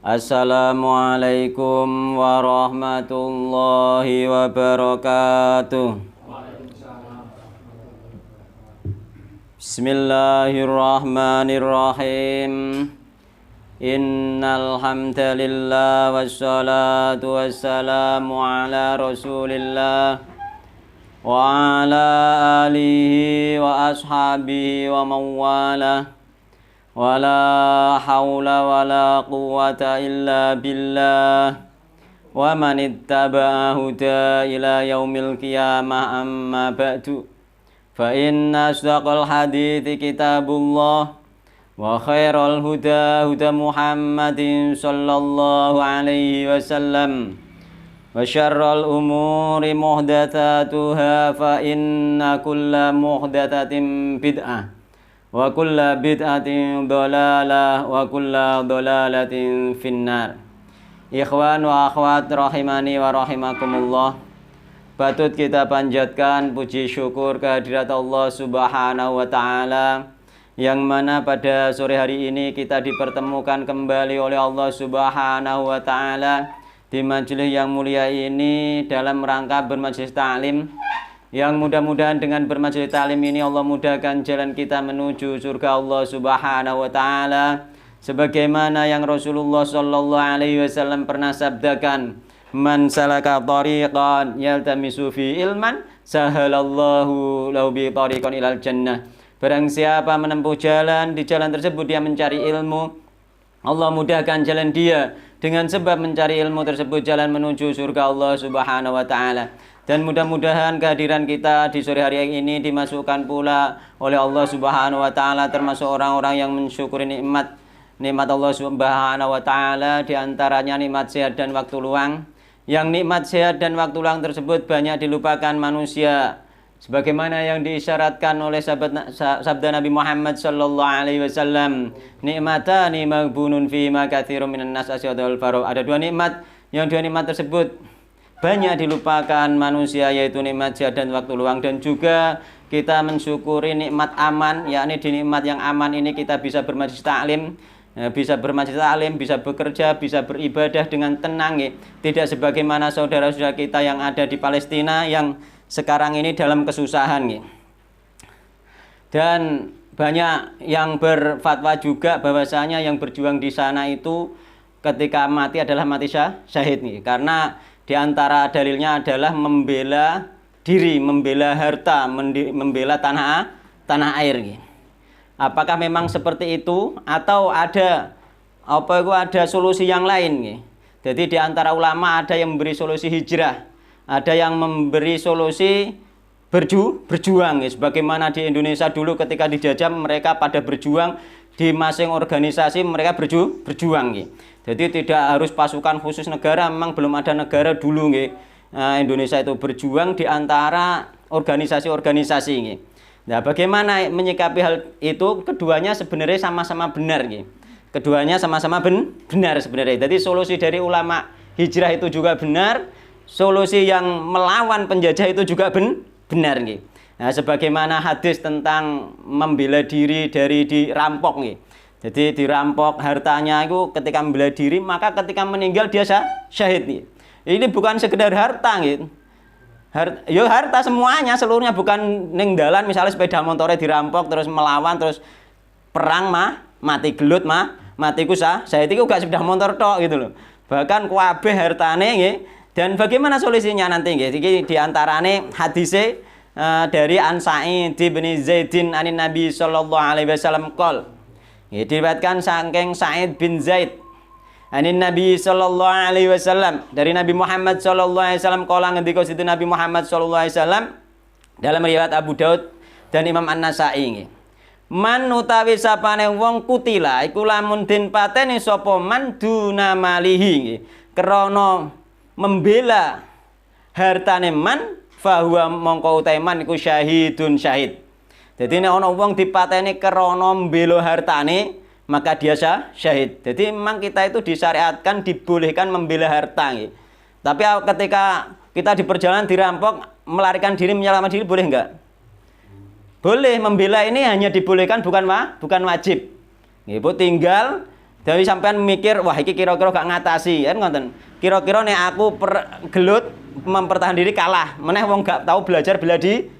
Assalamualaikum warahmatullahi wabarakatuh. Bismillahirrahmanirrahim. Innal hamdalillah wassalatu wassalamu ala Rasulillah wa ala alihi wa ashabihi wa mawalah. Wala haula wala quwwata illa billah. Wa man ittaba'a huda ila yaumil qiyamah, amma ba'du. Fa inna asdaqal hadithi kitabullah wa khairal huda huda Muhammadin sallallahu alaihi wasallam. Wa syarral umuri muhdatsatuha, fa inna kulla muhdatsatin bid'ah. Wa kulla bid'atin dhalalah wa kulla dhalalatin finnar. Ikhwan wa akhwat rahimani wa rahimakumullah. Patut kita panjatkan puji syukur kehadirat Allah Subhanahu wa taala, yang mana pada sore hari ini kita dipertemukan kembali oleh Allah Subhanahu wa taala di majelis yang mulia ini dalam rangka bermajelis ta'lim, yang mudah-mudahan dengan bermajelis ta'lim ini Allah mudahkan jalan kita menuju surga Allah Subhanahu wa taala, sebagaimana yang Rasulullah sallallahu alaihi wasallam pernah sabdakan, man salaka tariqan yaltamisu fi ilman sahalallahu lahu bi tariqan ilal jannah. Barang siapa menempuh jalan, di jalan tersebut dia mencari ilmu, Allah mudahkan jalan dia dengan sebab mencari ilmu tersebut jalan menuju surga Allah Subhanahu wa taala. Dan mudah-mudahan kehadiran kita di sore hari ini dimasukkan pula oleh Allah Subhanahu wa taala termasuk orang-orang yang mensyukuri nikmat Allah Subhanahu wa taala, di antaranya nikmat sehat dan waktu luang. Yang nikmat sehat dan waktu luang tersebut banyak dilupakan manusia, sebagaimana yang diisyaratkan oleh sabda Nabi Muhammad sallallahu alaihi wasallam, nikmatani maghbunun fi ma katsirun minan nas asyadul faro. Ada dua nikmat, yang dua nikmat tersebut banyak dilupakan manusia, yaitu nikmat sehat dan waktu luang. Dan juga kita mensyukuri nikmat aman, yakni di nikmat yang aman ini kita bisa bermajelis ta'lim, bisa bekerja, bisa beribadah dengan tenang, tidak sebagaimana saudara-saudara kita yang ada di Palestina yang sekarang ini dalam kesusahan. Dan banyak yang berfatwa juga bahwasanya yang berjuang di sana itu ketika mati adalah mati syahid, karena di antara dalilnya adalah membela diri, membela harta, membela tanah air. Apakah memang seperti itu atau ada solusi yang lain? Jadi di antara ulama ada yang memberi solusi hijrah, ada yang memberi solusi berjuang. Sebagaimana di Indonesia dulu ketika dijajah mereka pada berjuang, di masing organisasi mereka berjuang. Jadi tidak harus pasukan khusus negara, memang belum ada negara dulu. Indonesia itu berjuang di antara organisasi-organisasi. Nah, bagaimana menyikapi hal itu? Keduanya sebenarnya sama-sama benar. Keduanya sama-sama benar sebenarnya. Jadi solusi dari ulama hijrah itu juga benar, solusi yang melawan penjajah itu juga benar. Nah, sebagaimana hadis tentang membela diri dari dirampok. Jadi dirampok hartanya itu ketika membela diri, maka ketika meninggal dia syahid. Ini bukan sekedar harta. Harta semuanya, seluruhnya, bukan ning dalan misalnya sepeda motornya dirampok terus melawan terus perang mati gelut mati ku syahid itu gak sepeda motor tok gitu loh. Bahkan kuabeh hartane. Dan bagaimana solusinya nanti? Jadi di antarane hadise dari An Sa'id bin Zaidin anin Nabi sallallahu alaihi wasallam qol. Diriwayatkan saking Sa'id bin Zaid anin Nabi sallallahu alaihi wasallam, dari Nabi Muhammad sallallahu alaihi wasallam qala, ngendika situ Nabi Muhammad sallallahu alaihi wasallam dalam riwayat Abu Daud dan Imam An-Nasa'i. Man utawi sapane wong kutila iku lamun den pateni sapa man duna malihi, krana membela hartane man, fahuwa mongko utahe man iku syahidun syahid. Jadi nek ana wong dipateni krana mbela hartane, maka dia syahid. Jadi memang kita itu disyariatkan, dibolehkan membela harta. Tapi ketika kita di perjalanan dirampok, melarikan diri, menyelamatkan diri, boleh enggak? Boleh. Membela ini hanya dibolehkan, bukan wajib. Ibu tinggal Jadi sampean mikir, wah iki kira-kira gak ngatasi, kan ngoten. Kira-kira nek aku gelut mempertahankan diri kalah, meneh wong gak tahu belajar bela diri.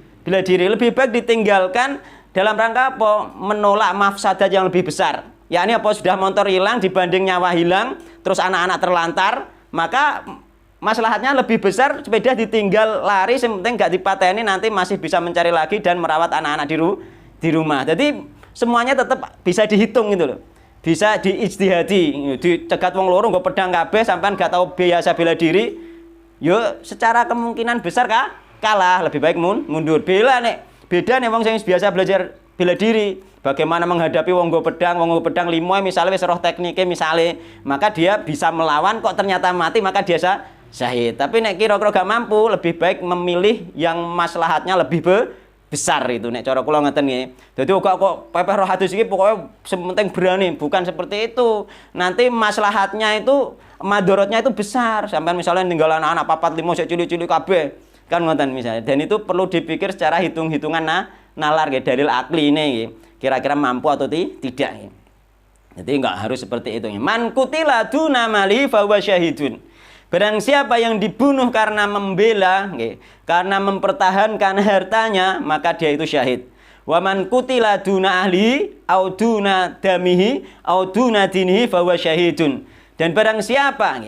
Lebih baik ditinggalkan dalam rangka apa? Menolak mafsadat yang lebih besar. Yakni apa, sudah motor hilang dibanding nyawa hilang, terus anak-anak terlantar, maka maslahatnya lebih besar sepeda ditinggal lari, yang penting gak dipateni, nanti masih bisa mencari lagi dan merawat anak-anak di rumah. Jadi semuanya tetap bisa dihitung gitu loh. Bisa diijtihadi, dicegat wong loro nggo pedang kabeh sampean gak tahu biasa bela diri. Yo secara kemungkinan besar kalah, lebih baik mundur. Beda nih wong sing biasa belajar bela diri. Bagaimana menghadapi wong nggo pedang limoy misalnya wis roh teknike misalnya, maka dia bisa melawan kok ternyata mati, maka dia syahid. Tapi nek kira-kira gak mampu, lebih baik memilih yang maslahatnya lebih besar itu nek cara kula ngeten nggih. Dadi kok pepeh roh hadis iki pokoke sementing berani, bukan seperti itu. Nanti maslahatnya itu madorotnya itu besar. Sampai misalnya tinggal anak-anak 4 5 sik cilik-cilik kabeh. Kan ngoten misalnya. Dan itu perlu dipikir secara hitung-hitungan nalar nggih, dalil akli ini nggih. Kira-kira mampu atau tidak nggih. Jadi enggak harus seperti itu nggih. Man qutila duna mali fa huwa syahidun. Barang siapa yang dibunuh karena membela, karena mempertahankan hartanya, maka dia itu syahid. Wa man qutila duna ahli au duna damihi au duna dinihi fa huwa syahidun. Dan barang siapa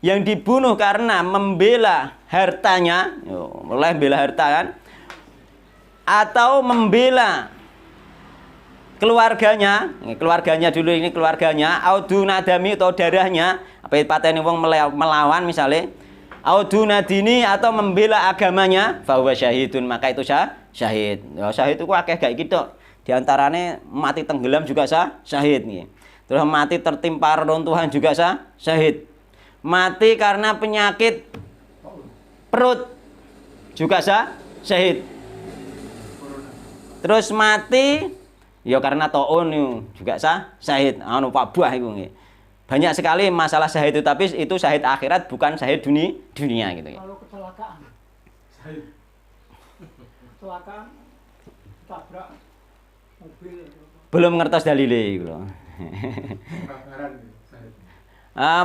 yang dibunuh karena membela hartanya, mulai bela harta kan, atau membela keluarganya dulu, ini keluarganya, auduna dami atau darahnya, apa pateni wong melawan misalnya, auduna dini atau membela agamanya, bahwa syahidun, maka itu syahid. Ya, syahid itu akeh gak gitu. Di antaranya mati tenggelam juga syahid nih. Terus mati tertimpa reruntuhan juga syahid. Mati karena penyakit perut juga syahid. Terus mati ya karena taun juga syahid. Anu Pak Buah itu nggih. Banyak sekali masalah syahid itu, tapi itu syahid akhirat bukan syahid dunia gitu ya. Kalau kecelakaan syahid. Kecelakaan tabrak mobil. Belum ngertos dalile iku lho.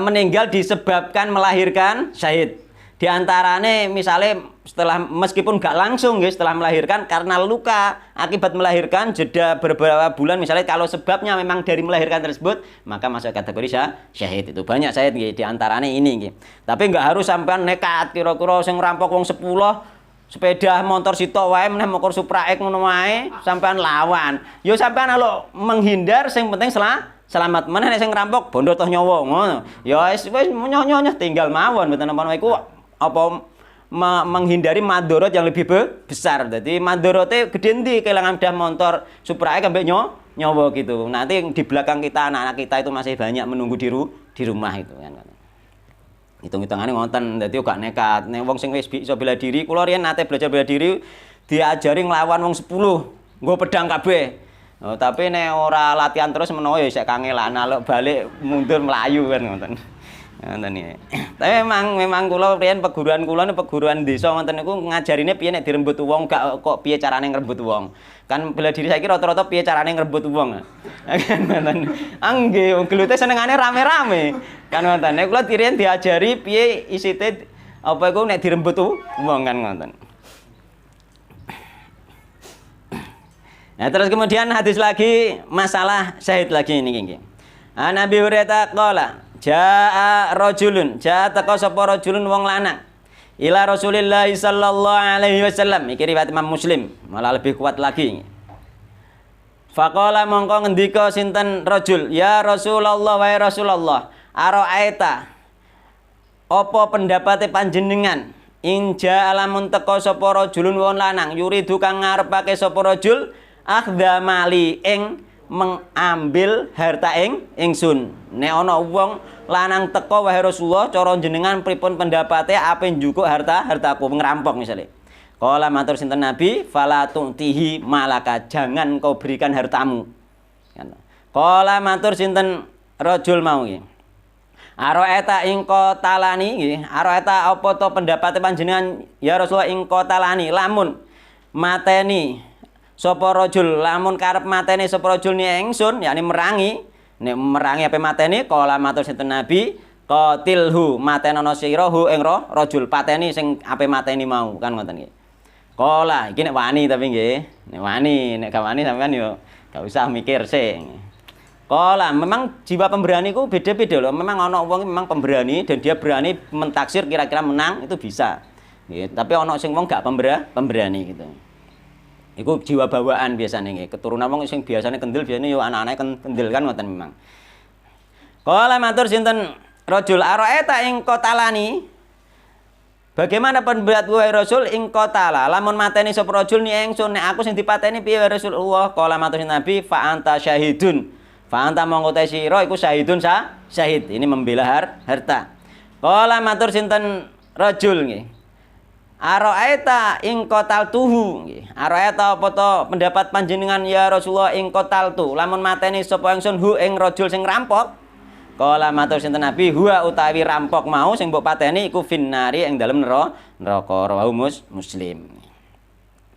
Meninggal disebabkan melahirkan syahid. Di antaranya misalnya setelah meskipun gak langsung guys, setelah melahirkan karena luka akibat melahirkan jeda beberapa bulan, misalnya kalau sebabnya memang dari melahirkan tersebut, maka masuk kategori syahid. Itu banyak syahid guys, di antaranya ini guys. Tapi nggak harus sampai nekat kira-kira sing rampok wong 10 sepeda motor sitok wae meneh motor Supra X ngono wae sampean lawan. Yo sampean alo menghindar sing penting selamat. Meneh nek sing rampok bondo toh nyawa ngono. Ya wis nyonya tinggal mawon mboten napa iku apa menghindari madorot yang lebih besar. Jadi madorotnya gede ndi kehilangan dah motor Supra X sampai nyawa gitu. Nanti di belakang kita anak-anak kita itu masih banyak menunggu di rumah itu kan. Hitung-hitungannya ngonten, dadi gak nekat. Nek wong sing wis bisa bela diri, kula riyen nate belajar bela diri diajari nglawan wong 10, nggo pedang kabeh. Oh, tapi nek ora latihan terus menawa ya isek kangelan, alok balik mundur melayu kan ngoten. Ngoten iki. Tapi memang kula riyen perguruan desa ngoten niku ngajarine piye nek dirembut wong, gak kok piye carane ngrebut wong. Kan bela diri saiki rata-rata piye carane ngrebut wong. Kan ngoten. Nggih, gelute senengane rame-rame. Kan ngoten. Nek kula riyen diajari piye isite apa iku nek dirembut wong kan ngoten. Nah, terus kemudian hadis lagi masalah syahid lagi ini nggih. Nabi Hurairah qala jaa taqwa sapa rajulun wong lanang ila Rasulillah sallallahu alaihi wasallam. Iki riwayat Imam Muslim, malah lebih kuat lagi. Faqala mongko ngendika sinten rajul, ya Rasulullah wa Rasulullah, ara'aita apa pendapate panjenengan in ja'alamun teka sapa rajulun wong lanang yuridu kang ngarepake sapa rajul akhdha mali ing mengambil harta ingsun. Nek ana wong lanang teko wahai Rasulullah, cara jenengan pripun pendapate ape njukuk hartaku ngerampok misalnya. Qala matur sinten Nabi, fala tu'tihi malaka, jangan kau berikan hartamu. Qala matur sinten rajul mau iki. Araeta ing qatalani nggih, araeta apa to pendapate panjenengan ya Rasulullah ing qatalani, lamun mateni sapa rajul, lamun karep mateni sapa rajul ni ingsun, yakni merangi Nek merangi ape mateni kala matur sinten Nabi qatilhu matenono sira hu ing rajul pateni sing ape mateni mau kan ngoten nggih. Kala iki nek wani tapi nggih. Nek wani, nek gak wani sampean yo gak usah mikir sih. Kala memang jiwa pemberani ku beda-beda loh. Memang ana wong memang pemberani dan dia berani mentaksir kira-kira menang itu bisa. Nggih, tapi ana sing wong gak pemberani gitu. Iku jiwa bawaan biasane nggih. Keturunan wong sing biasane kendel biasane yo anak-anake kendel kan ngoten memang. Kala matur sinten rajul araeta ing qatalani. Bagaimana pendapat wahai Rasul ing qatala lamun mateni sapa rajul ni ingsun nek aku sing dipateni piye wahai Rasulullah kala matur Nabi fa anta syahidun fa anta mongko te sira iku syahidun syahid ini membela harta kala matur sinten rajul nggih araeta ing qataltuhu nggih araeta apa to pendapat panjenengan ya Rasulullah ing qataltu lamun mateni sapa ingsun hu ing rajul sing rampok. Kala matur sinten Nabi huwa utawi rampok mau sing mbok pateni iku finnari ing dalem neraka rawahu Muslim.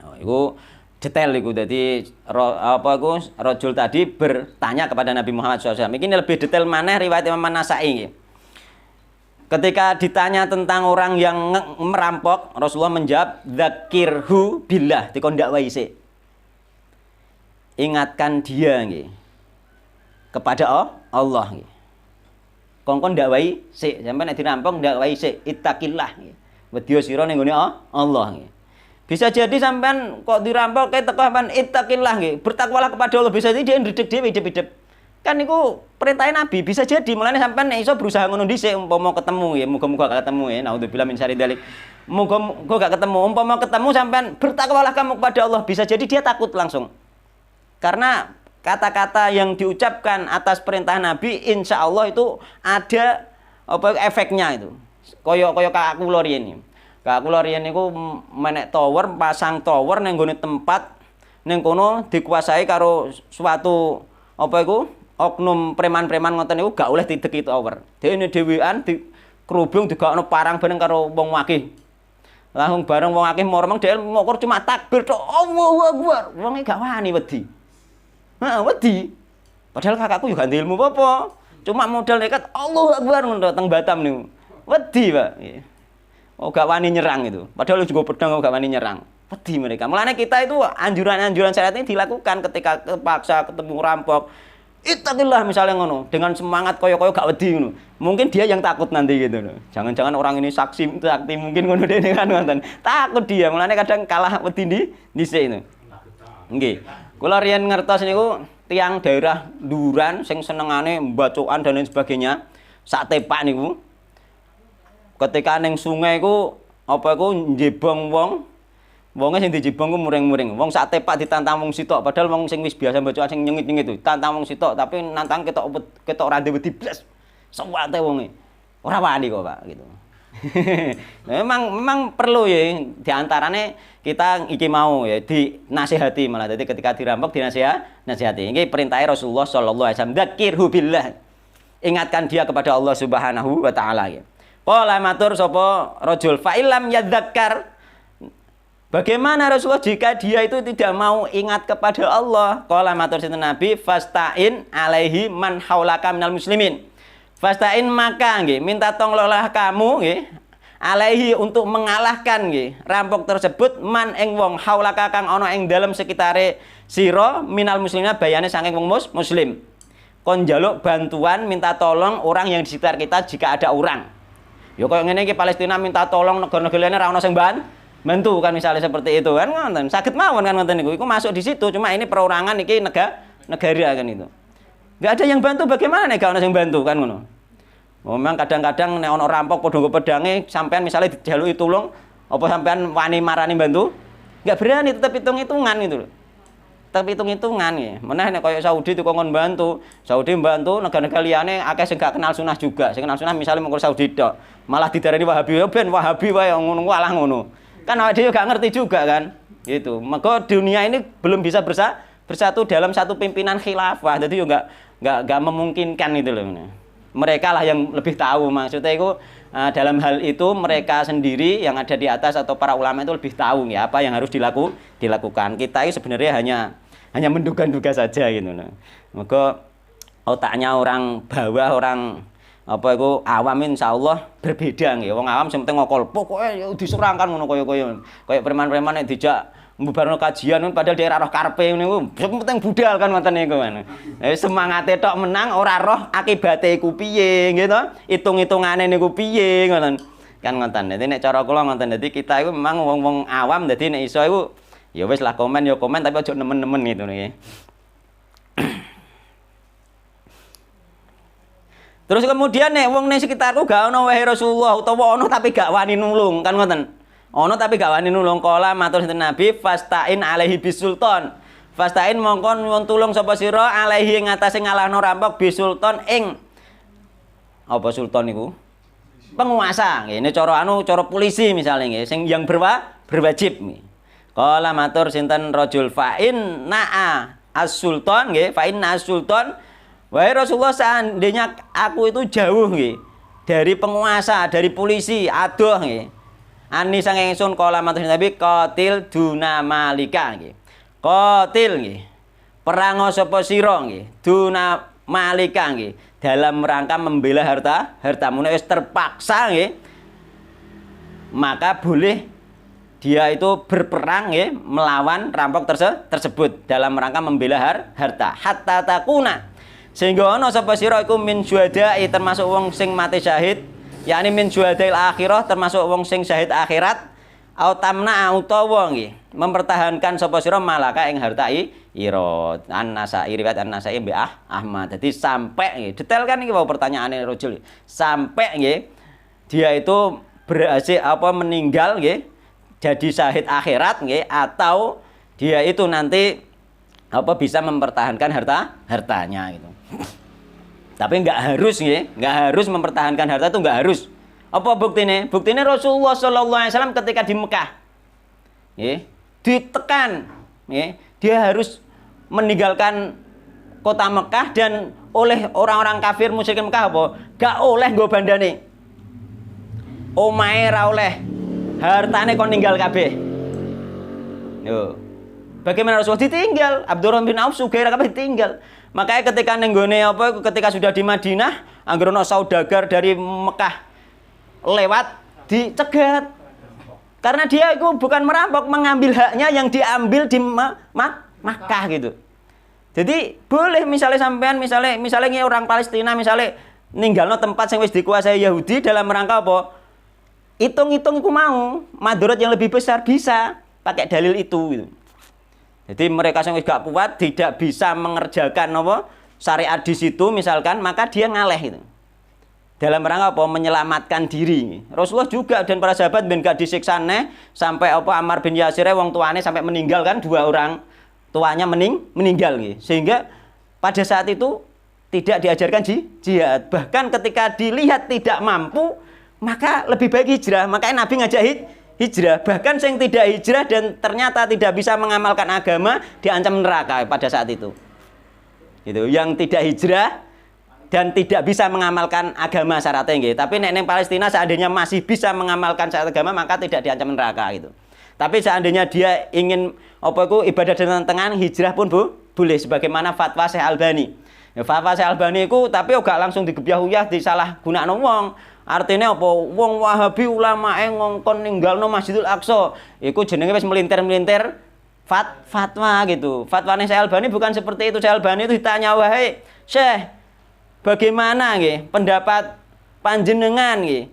Oh, iku detail iku dadi apa iku rajul tadi bertanya kepada Nabi Muhammad SAW. Ini lebih detail maneh riwayat Imam An-Nasa'i. Ketika ditanya tentang orang yang merampok, Rasulullah menjawab dzakirhu billah, dikondak wae sik. Ingatkan dia nggih kepada Allah nggih. Kongkon ndak wae sik, sampeyan nek dirampok ndak wae sik, ittaqillah nggih. Wedya sira ning gone Allah nggih. Bisa jadi sampean kok dirampok kayak teko sampean ittaqillah nggih, bertakwalah kepada Allah. Bisa jadi dia ndredeg dhewe hidup-hidup. Kan niku perintah Nabi, bisa jadi mulane sampean nek iso berusaha ngono dhisik umpama ketemu ya, muga-muga gak ketemu ya. Naudzubillah min syarri dzalik. Muga gak ketemu, umpama ketemu sampean bertakwalah kamu kepada Allah, bisa jadi dia takut langsung. Karena kata-kata yang diucapkan atas perintah Nabi insya Allah itu ada apa efeknya itu. Koyo kakak kula riyen. Kakak kula riyen niku menek tower, pasang tower ning nggone tempat ning kono dikuasai karo suatu apa iku oknum preman-preman ngoten niku gak oleh dideki tower. Dene dhewean dikerubung digakno parang bareng karo wong akeh. Langsung bareng wong akeh mormeng dhewe mokor cuma takbir tok Allahu Akbar. Wonge gak wani wedi. Wedi. Padahal kakakku juga ndek ilmu apa. Cuma modal nekat Allahu Akbar ngono teng Batam niku. Wedi, Pak. Oh, gak wani nyerang itu. Padahal juga pedang gak wani nyerang. Wedi mereka. Mulane kita itu anjuran-anjuran syariat ini dilakukan ketika terpaksa ketemu rampok. Ittaqillah misalnya ngono, dengan semangat koyo-koyo gak wedi ngono. Mungkin dia yang takut nanti gitu loh. Jangan-jangan orang ini sakti mungkin ngono dene kan ngoten. Takut dia. Mulane kadang kalah wedi dhisik itu. Nggih. Kula riyen ngertos niku tiyang daerah Duran sing senengane mbacokan dan lain sebagainya. Sak tepak niku. Ketika ning sungai iku apa iku njebong wong. Wonge sing dijebong ku muring-muring. Wong sak tepak ditantang wong sitok padahal wong sing wis biasa mbacokan sing nyengit-nyengit itu. Tantang wong sitok tapi nantang ketok rande wedi blas. Sewate wonge. Ora wani kok, Pak, gitu. memang perlu ya diantaranya kita iki mau ya dinasihati malah jadi ketika dirampok dinasihati ini perintahnya Rasulullah sallallahu alaihi wasallam dzakirhu billah ingatkan dia kepada Allah Subhanahu wa taala ya qala matur sapa rajul fa illam yadzakkar bagaimana Rasulullah jika dia itu tidak mau ingat kepada Allah qala matur sinten Nabi fasta'in alaihi man haulaka minal muslimin. Fastain maka nggih minta tolonglah kamu nggih alaihi untuk mengalahkan nggih rampok tersebut man ing wong haulaka kang ana ing dalem sekitare sira minal muslimina bayane saking wong muslim. Kon njaluk bantuan minta tolong orang yang di sekitar kita jika ada orang. Ya koyo ngene iki Palestina minta tolong negara-negara lain ra ono sing bantu kan misalnya seperti itu kan ngoten. Saged mawon kan ngoten niku. Iku masuk di situ cuma ini perorangan iki negara kan itu. Enggak ada yang bantu bagaimana nek gak ono sing bantu kan ngono. Memang kadang-kadang nek ono rampok padha nggo pedange sampean misalnya dijaluki tulung apa sampean wani marani bantu? Enggak berani tetap hitung-hitungan gitu loh. Tetap hitung-hitungan ya. Meneh nek koyo Saudi itu kon bantu, Saudi bantu negara-negara liyane akeh sing gak kenal sunah juga. Sing kenal sunah misalnya mung Saudi tok. Malah didarani Wahabi ya ben Wahabi wae ngono alah ngono. Kan awake dhewe gak ngerti juga kan. Gitu. Maka dunia ini belum bisa bersatu dalam satu pimpinan khilafah. Jadi yo enggak memungkinkan itu loh. Mereka lah yang lebih tahu maksudnya itu dalam hal itu mereka sendiri yang ada di atas atau para ulama itu lebih tahu ya apa yang harus dilakukan. Kita itu sebenarnya hanya menduga-duga saja gitu. Maka otaknya orang bawah, orang apa iku awam insyaallah berbeda nggih. Wong awam sing penting ngokol, pokoke diserangkan ngono kaya preman-preman nek dijak mbubarno kajian padahal dia roh karepe niku penting budal kan ngoten niku. Semangate tok menang ora roh akibate iku piye nggih to. Hitung-hitungane niku piye ngoten. Kan ngoten. Dadi nek cara kula ngoten. Dadi kita iku memang wong-wong awam dadi nek iso iku ya wis lah komen ya komen tapi aja nemen-nemen gitu nggih. Terus kemudian nek wong ning sekitarku gak ono wae Rasulullah utawa ono tapi gak wani nulung kan ngoten. Ono tapi gak wani nulung kala matur sinten Nabi fastain alaihi bisultan. Fastain mongkon nyuwun tulung sapa sira alaihi ing atase ngalahno rampok bisultan ing apa sultan niku? Penguasa nggih. Ini cara polisi misalnya nggih sing yang berwajib nggih. Kala matur sinten rajul fa'in na'a as-sultan nggih, fa'in as-sultan. Wahai Rasulullah, seandainya aku itu jauh nggih dari penguasa, dari polisi, adoh nggih. Ani sang ingsun kala matur Nabi qatil duna malika nggih. Qatil nggih. Perang sapa sira nggih, duna malika nggih. Dalam rangka membela hartamu wis terpaksa nggih. Maka boleh dia itu berperang nggih melawan rampok tersebut dalam rangka membela harta. Hatta takuna sehingga ana sapa sira iku min syuhada'i termasuk wong sing mati syahid, yakni min syuhada'il akhirah termasuk wong sing syahid akhirat, au tamna utawa nggih mempertahankan sapa sira malaka ing harta ira. An-Nasai riwayat An-Nasai mbek Ahmad. Dadi sampai nggih detail kan iki wau pertanyaane rajul. Sampai nggih dia itu berhasil apa meninggal nggih jadi syahid akhirat nggih atau dia itu nanti apa bisa mempertahankan hartanya gitu. Tapi enggak harus nggih, enggak harus mempertahankan harta itu enggak harus. Apa buktine? Buktine Rasulullah sallallahu alaihi wasallam ketika di Mekah. Nggih, ditekan nggih, dia harus meninggalkan kota Mekah dan oleh orang-orang kafir musyrikin Mekah apa? Enggak oleh nggo bandane. Omahe ra oleh. Hartane kon ninggal kabeh. Yo. Bagaimana Rasulullah ditinggal? Abdurrahman bin Auf Sugair kabeh ditinggal. Makanya ketika nenggone apa ketika sudah di Madinah, anggere ana saudagar dari Mekah lewat dicegat. Karena dia itu bukan merampok, mengambil haknya yang diambil di Makkah gitu. Jadi boleh misalnya sampean misalnya orang Palestina misalnya ninggalno tempat yang wis dikuasai Yahudi dalam rangka apa? Hitung-hitung iku mau madharat yang lebih besar bisa pakai dalil itu gitu. Jadi mereka yang gak kuat tidak bisa mengerjakan apa syariat di situ misalkan, maka dia ngaleh gitu. Dalam rangka apa? Menyelamatkan diri. Rasulullah juga dan para sahabat ben gak disiksa neh sampai apa Ammar bin Yasir wong tuane sampai meninggal kan, 2 orang tuanya meninggal gitu. Sehingga pada saat itu tidak diajarkan jihad. Bahkan ketika dilihat tidak mampu, maka lebih baik hijrah. Makanya Nabi ngajak hijrah. Bahkan yang tidak hijrah dan ternyata tidak bisa mengamalkan agama diancam neraka pada saat itu. Gitu. Yang tidak hijrah dan tidak bisa mengamalkan agama syaratnya gitu. Tapi nek Palestina seandainya masih bisa mengamalkan syarat agama maka tidak diancam neraka gitu. Tapi seandainya dia ingin apa itu ibadah dengan tenang hijrah pun boleh sebagaimana fatwa Syekh Albani. Ya, fatwa Syekh Albani itu tapi gak langsung digebyah-uyah disalahgunakno wong. Artinya apa? Wong Wahabi ulamae ngongkon ninggalno Masjidil Aqsa. Iku jenenge wis melintir-melintir fatwa gitu. Fatwane Syekh Albani bukan seperti itu. Syekh Albani itu ditanya, "Wahai Syekh, bagaimana nggih pendapat panjenengan nggih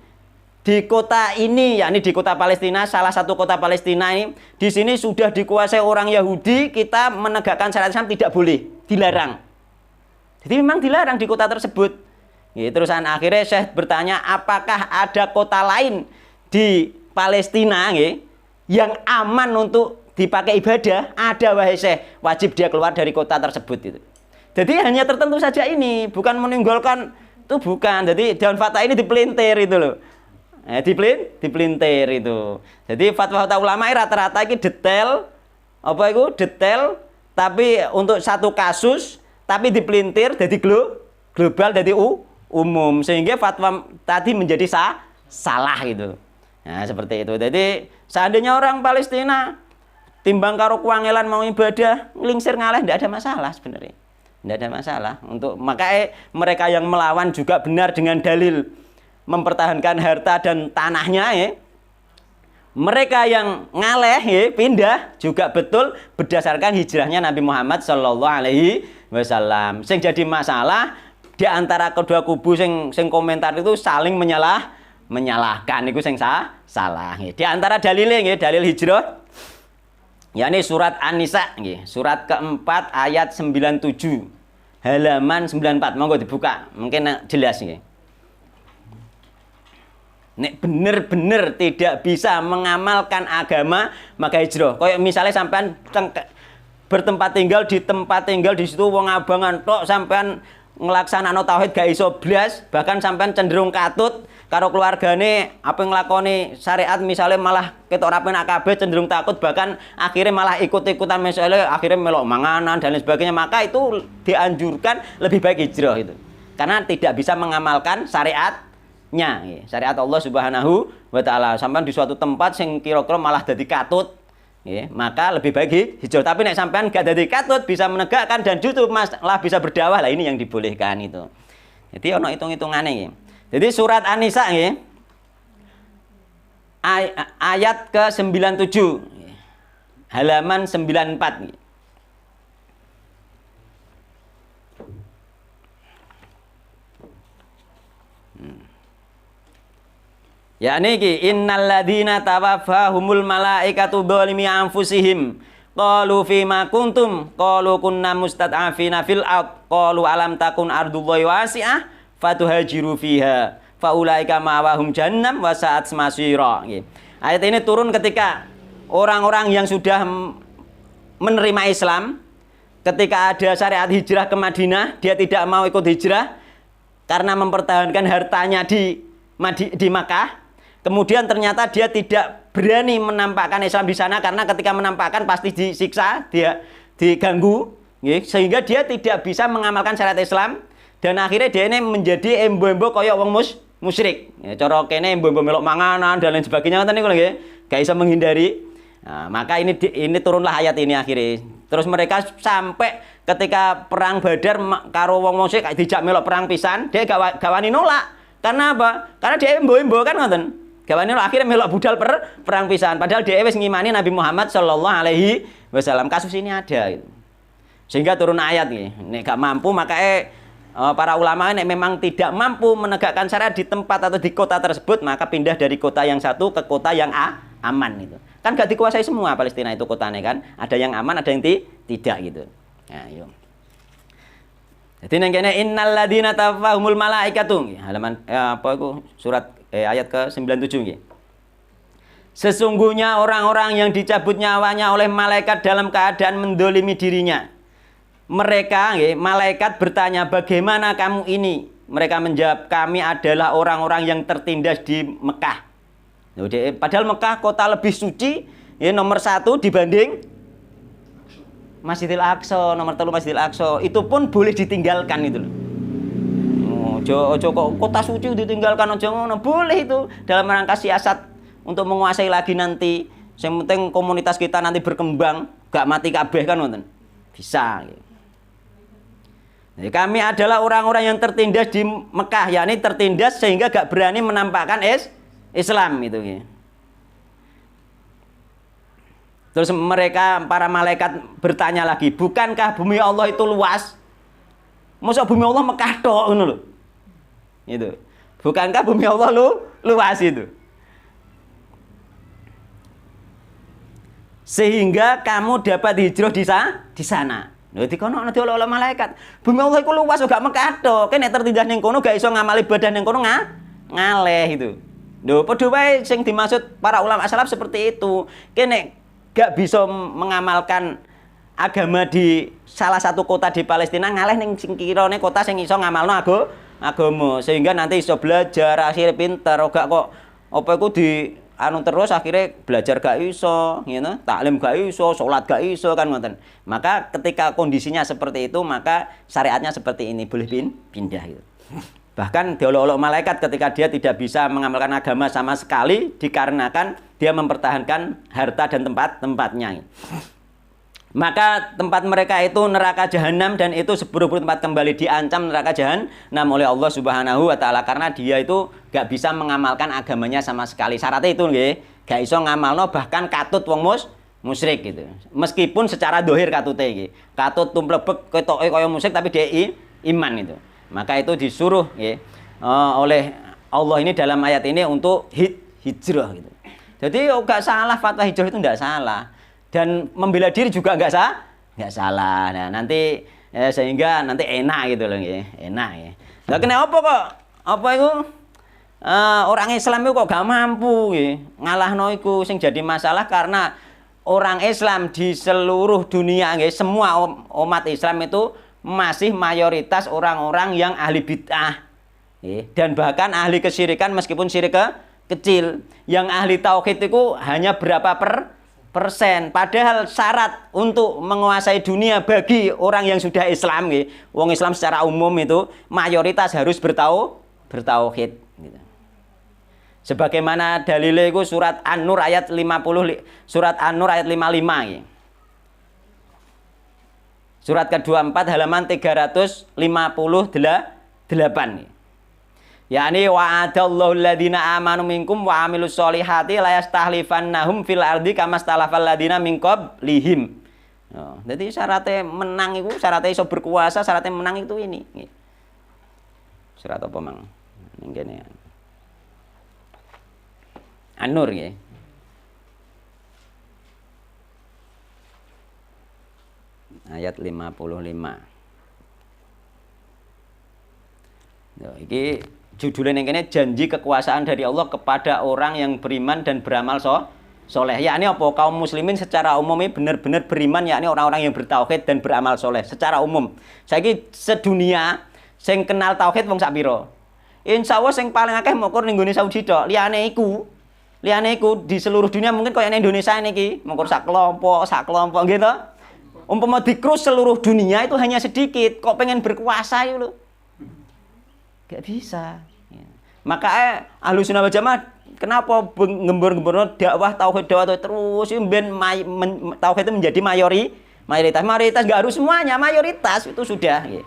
di kota ini, yakni di kota Palestina, salah satu kota Palestina ini, di sini sudah dikuasai orang Yahudi, kita menegakkan syariat Islam tidak boleh, dilarang." Jadi memang dilarang di kota tersebut. Terusan akhirnya Syekh bertanya, apakah ada kota lain di Palestina yang aman untuk dipakai ibadah? Ada wahai Syekh, wajib dia keluar dari kota tersebut itu. Jadi hanya tertentu saja ini, bukan meninggalkan itu bukan. Jadi daun fatwa ini dipelintir itu loh. Dipelintir itu. Jadi fatwa-fatwa ulama rata-rata ini detail, apa itu detail, tapi untuk satu kasus, tapi dipelintir jadi global, jadi umum sehingga fatwa tadi menjadi salah gitu. Nah, seperti itu. Jadi seandainya orang Palestina timbang karo kuangelan mau ibadah, nglingsir ngaleh ndak ada masalah sebenarnya. Tidak ada masalah. Makanya mereka yang melawan juga benar dengan dalil mempertahankan harta dan tanahnya ya. Mereka yang ngaleh ya, pindah juga betul berdasarkan hijrahnya Nabi Muhammad sallallahu alaihi wasallam. Sing jadi masalah di antara kedua kubu sing komentar itu saling menyalahkan itu sing salah ya. Di antara dalilnya ya, dalil hijrah yakni surat An-Nisa ya, surat keempat ayat 97 halaman 94, monggo dibuka mungkin jelas ya. Nek bener-bener tidak bisa mengamalkan agama maka hijrah. Kayak misalnya sampean bertempat tinggal di situ wong abangan tok, sampean nglaksanakno tauhid gak iso blas, bahkan sampean cenderung katut karo keluargane apa nglakoni syariat misalnya malah ketok ora penak kabeh, cenderung takut, bahkan akhirnya malah ikut-ikutan misalnya akhirnya melok manganan dan lain sebagainya, maka itu dianjurkan lebih baik hijrah itu. Karena tidak bisa mengamalkan syariatnya, syariat Allah Subhanahu wa taala. Sampean di suatu tempat sing kira-kira malah dadi katut, maka lebih baik hijrah. Tapi nek sampean gak dadi katut, bisa menegakkan dan justru malah bisa berdakwah, lah ini yang dibolehkan itu. Jadi ono hitung-hitungane. Jadi surat An-Nisa ayat ke-97 halaman 94. Ya niki innal ladzina tawaffahumul malaikatu dzalimi anfusihim qalu fima kuntum qalu kunna mustad'afina fil ard qalu alam takun ardullahi wasi'ah fatuhajiru fiha faulaika ma'wahum jahannam wa sa'at masira. Ayat ini turun ketika orang-orang yang sudah menerima Islam, ketika ada syariat hijrah ke Madinah, dia tidak mau ikut hijrah karena mempertahankan hartanya di Makkah. Kemudian ternyata dia tidak berani menampakkan Islam di sana karena ketika menampakkan pasti disiksa, dia diganggu, sehingga dia tidak bisa mengamalkan syariat Islam dan akhirnya dia ini menjadi embo-embo koyok wong musyrik. Cara kene embo-embo melok manganan dan lain sebagainya ngoten niku lho nggih. Gak bisa menghindari. Nah, maka ini turunlah ayat ini akhirnya. Terus mereka sampai ketika perang Badar karo wong musyrik dijak melok perang pisan, dia gak wani nolak. Karena apa? Karena dia embo-embo kan ngoten. Gawane akhirnya melok budal perang pisan. Padahal dia wis ngimani Nabi Muhammad sallallahu alaihi wasallam. Kasus ini ada gitu. Sehingga turun ayat nih. Nek gak mampu maka para ulama nek memang tidak mampu menegakkan syariat di tempat atau di kota tersebut, maka pindah dari kota yang satu ke kota yang aman gitu. Kan gak dikuasai semua Palestina itu kotanya kan. Ada yang aman, ada yang tidak gitu. Nah, yuk. Jadi nang kene innal ladzina tawaffahumul malaikatu halaman apa iku surat ayat ke-97 nggih. Sesungguhnya orang-orang yang dicabut nyawanya oleh malaikat dalam keadaan mendolimi dirinya. Mereka malaikat bertanya, "Bagaimana kamu ini?" Mereka menjawab, "Kami adalah orang-orang yang tertindas di Mekah." Padahal Mekah kota lebih suci nomor 1 dibanding Masjidil Aqsa, nomor 3 Masjidil Aqsa. Itu pun boleh ditinggalkan itu loh. Ojo kok kota suci ditinggalkan aja ngono. Boleh itu dalam rangka siasat untuk menguasai lagi nanti. Yang penting komunitas kita nanti berkembang, gak mati kabeh kan ngoten. Bisa. Jadi kami adalah orang-orang yang tertindas di Mekah, yakni tertindas sehingga gak berani menampakkan Islam itu ya. Terus mereka para malaikat bertanya lagi, "Bukankah bumi Allah itu luas? Masa bumi Allah Mekah tok ngono lho." Itu. Bukankah bumi Allah luas itu? Sehingga kamu dapat hijrah di sana. Lha dikono ana oleh malaikat. Bumi Allah iku luas gak Mekah tok. Kene tertindas ning kono gak iso ngamali ibadah ning kono ngaleh itu. Lho padha wae sing dimaksud para ulama salaf seperti itu. Kene gak bisa mengamalkan agama di salah satu kota di Palestina, ngaleh ning sing kirane kota sing iso ngamalno agama, sehingga nanti iso belajar, akhirnya pinter. Gak kok apa iku di anu terus akhirnya belajar gak iso, gitu, taklim gak iso, sholat gak iso kan ngoten. Maka ketika kondisinya seperti itu, maka syariatnya seperti ini, boleh pindah gitu. Bahkan diolok-olok malaikat ketika dia tidak bisa mengamalkan agama sama sekali dikarenakan dia mempertahankan harta dan tempatnya. Maka tempat mereka itu neraka jahanam, dan itu seburuk-buruk tempat kembali, diancam neraka jahanam oleh Allah Subhanahu wa taala karena dia itu gak bisa mengamalkan agamanya sama sekali. Syaratnya itu nggih, gak iso ngamalno bahkan katut wong musyrik gitu. Meskipun secara dohir katute iki. Katut tumplebek ketoke kaya musyrik tapi dia iman itu. Maka itu disuruh nggih oleh Allah ini dalam ayat ini untuk hijrah gitu. Jadi gak salah fatwa hijrah itu enggak salah. Dan membela diri juga nggak salah. Nah, nanti sehingga nanti enak gitu loh, ya. Enak ya. Lah kenapa kok apa itu orang Islam itu kok gak mampu ya ngalahno iku sing jadi masalah karena orang Islam di seluruh dunia nggih, semua umat Islam itu masih mayoritas orang-orang yang ahli bid'ah. Dan bahkan ahli kesyirikan meskipun syirik kecil. Yang ahli tauhid itu hanya berapa persen. Padahal syarat untuk menguasai dunia bagi orang yang sudah Islam, wong Islam secara umum itu mayoritas harus bertauhid. Gitu. Sebagaimana dalilnya itu surat An-Nur ayat 50, surat An-Nur ayat 55. Gitu. Surat ke-24 halaman 358. Gitu. Yani wa'adallahu alladhina amanu minkum wa amilus solihati la yastahlifannahum fil ardi kama stalafal ladina min qablihim. Jadi syaratnya menang itu, syaratnya iso berkuasa, syaratnya menang itu ini. Surat apa mang? Ning kene. An-Nur nggih. Ayat 55. Iki judulnya yang ini janji kekuasaan dari Allah kepada orang yang beriman dan beramal soleh. Yakni apa? Kaum muslimin secara umum ini benar-benar beriman, yakni orang-orang yang bertauhid dan beramal soleh secara umum. Saiki sedunia sing kenal tauhid wong sak pira? Insyaallah sing paling akeh mokor ning nggone Saudi tok. Liyane iku di seluruh dunia mungkin kaya ning Indonesia niki mokor sak kelompok gitu. Umpama dikrus seluruh dunia itu hanya sedikit. Kok pengen berkuasa itu lho? Gak bisa. Ya. Maka Ahlus Sunnah wal Jamaah kenapa gembor-gembor dakwah tauhid terus ben tauhid itu menjadi mayoritas gak harus semuanya, mayoritas itu sudah. Ya.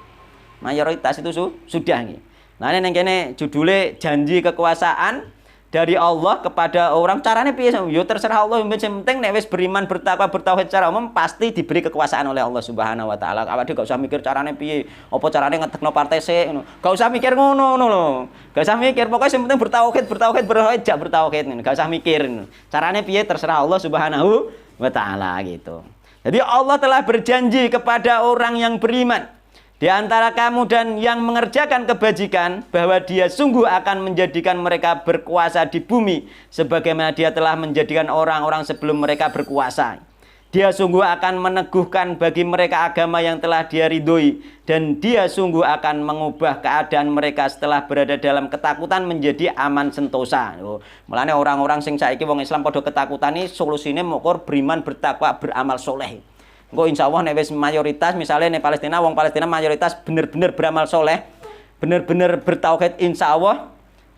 Mayoritas itu sudah. Ya. Nah ini kene judulnya janji kekuasaan dari Allah kepada orang. Caranya piye? Yo terserah Allah, yang penting nek wis beriman bertakwa bertauhid secara umum pasti diberi kekuasaan oleh Allah Subhanahu wa taala. Awake gak usah mikir carane piye, apa carane ngetekno partai sik ngono. Gak usah mikir ngono lho. Gak usah mikir, pokoknya yang penting bertauhid jak bertauhid ngono. Gak usah mikir. Carane piye terserah Allah Subhanahu wa taala gitu. Jadi Allah telah berjanji kepada orang yang beriman di antara kamu dan yang mengerjakan kebajikan bahwa dia sungguh akan menjadikan mereka berkuasa di bumi sebagaimana dia telah menjadikan orang-orang sebelum mereka berkuasa. Dia sungguh akan meneguhkan bagi mereka agama yang telah dia ridhoi dan dia sungguh akan mengubah keadaan mereka setelah berada dalam ketakutan menjadi aman sentosa. Mulane orang-orang sing saiki wong Islam padha ketakutan iki solusine mokor beriman bertakwa beramal soleh. Engko insyaallah nek wis mayoritas misalnya nek Palestina wong Palestina mayoritas bener-bener beramal soleh, bener-bener bertauhid, insyaallah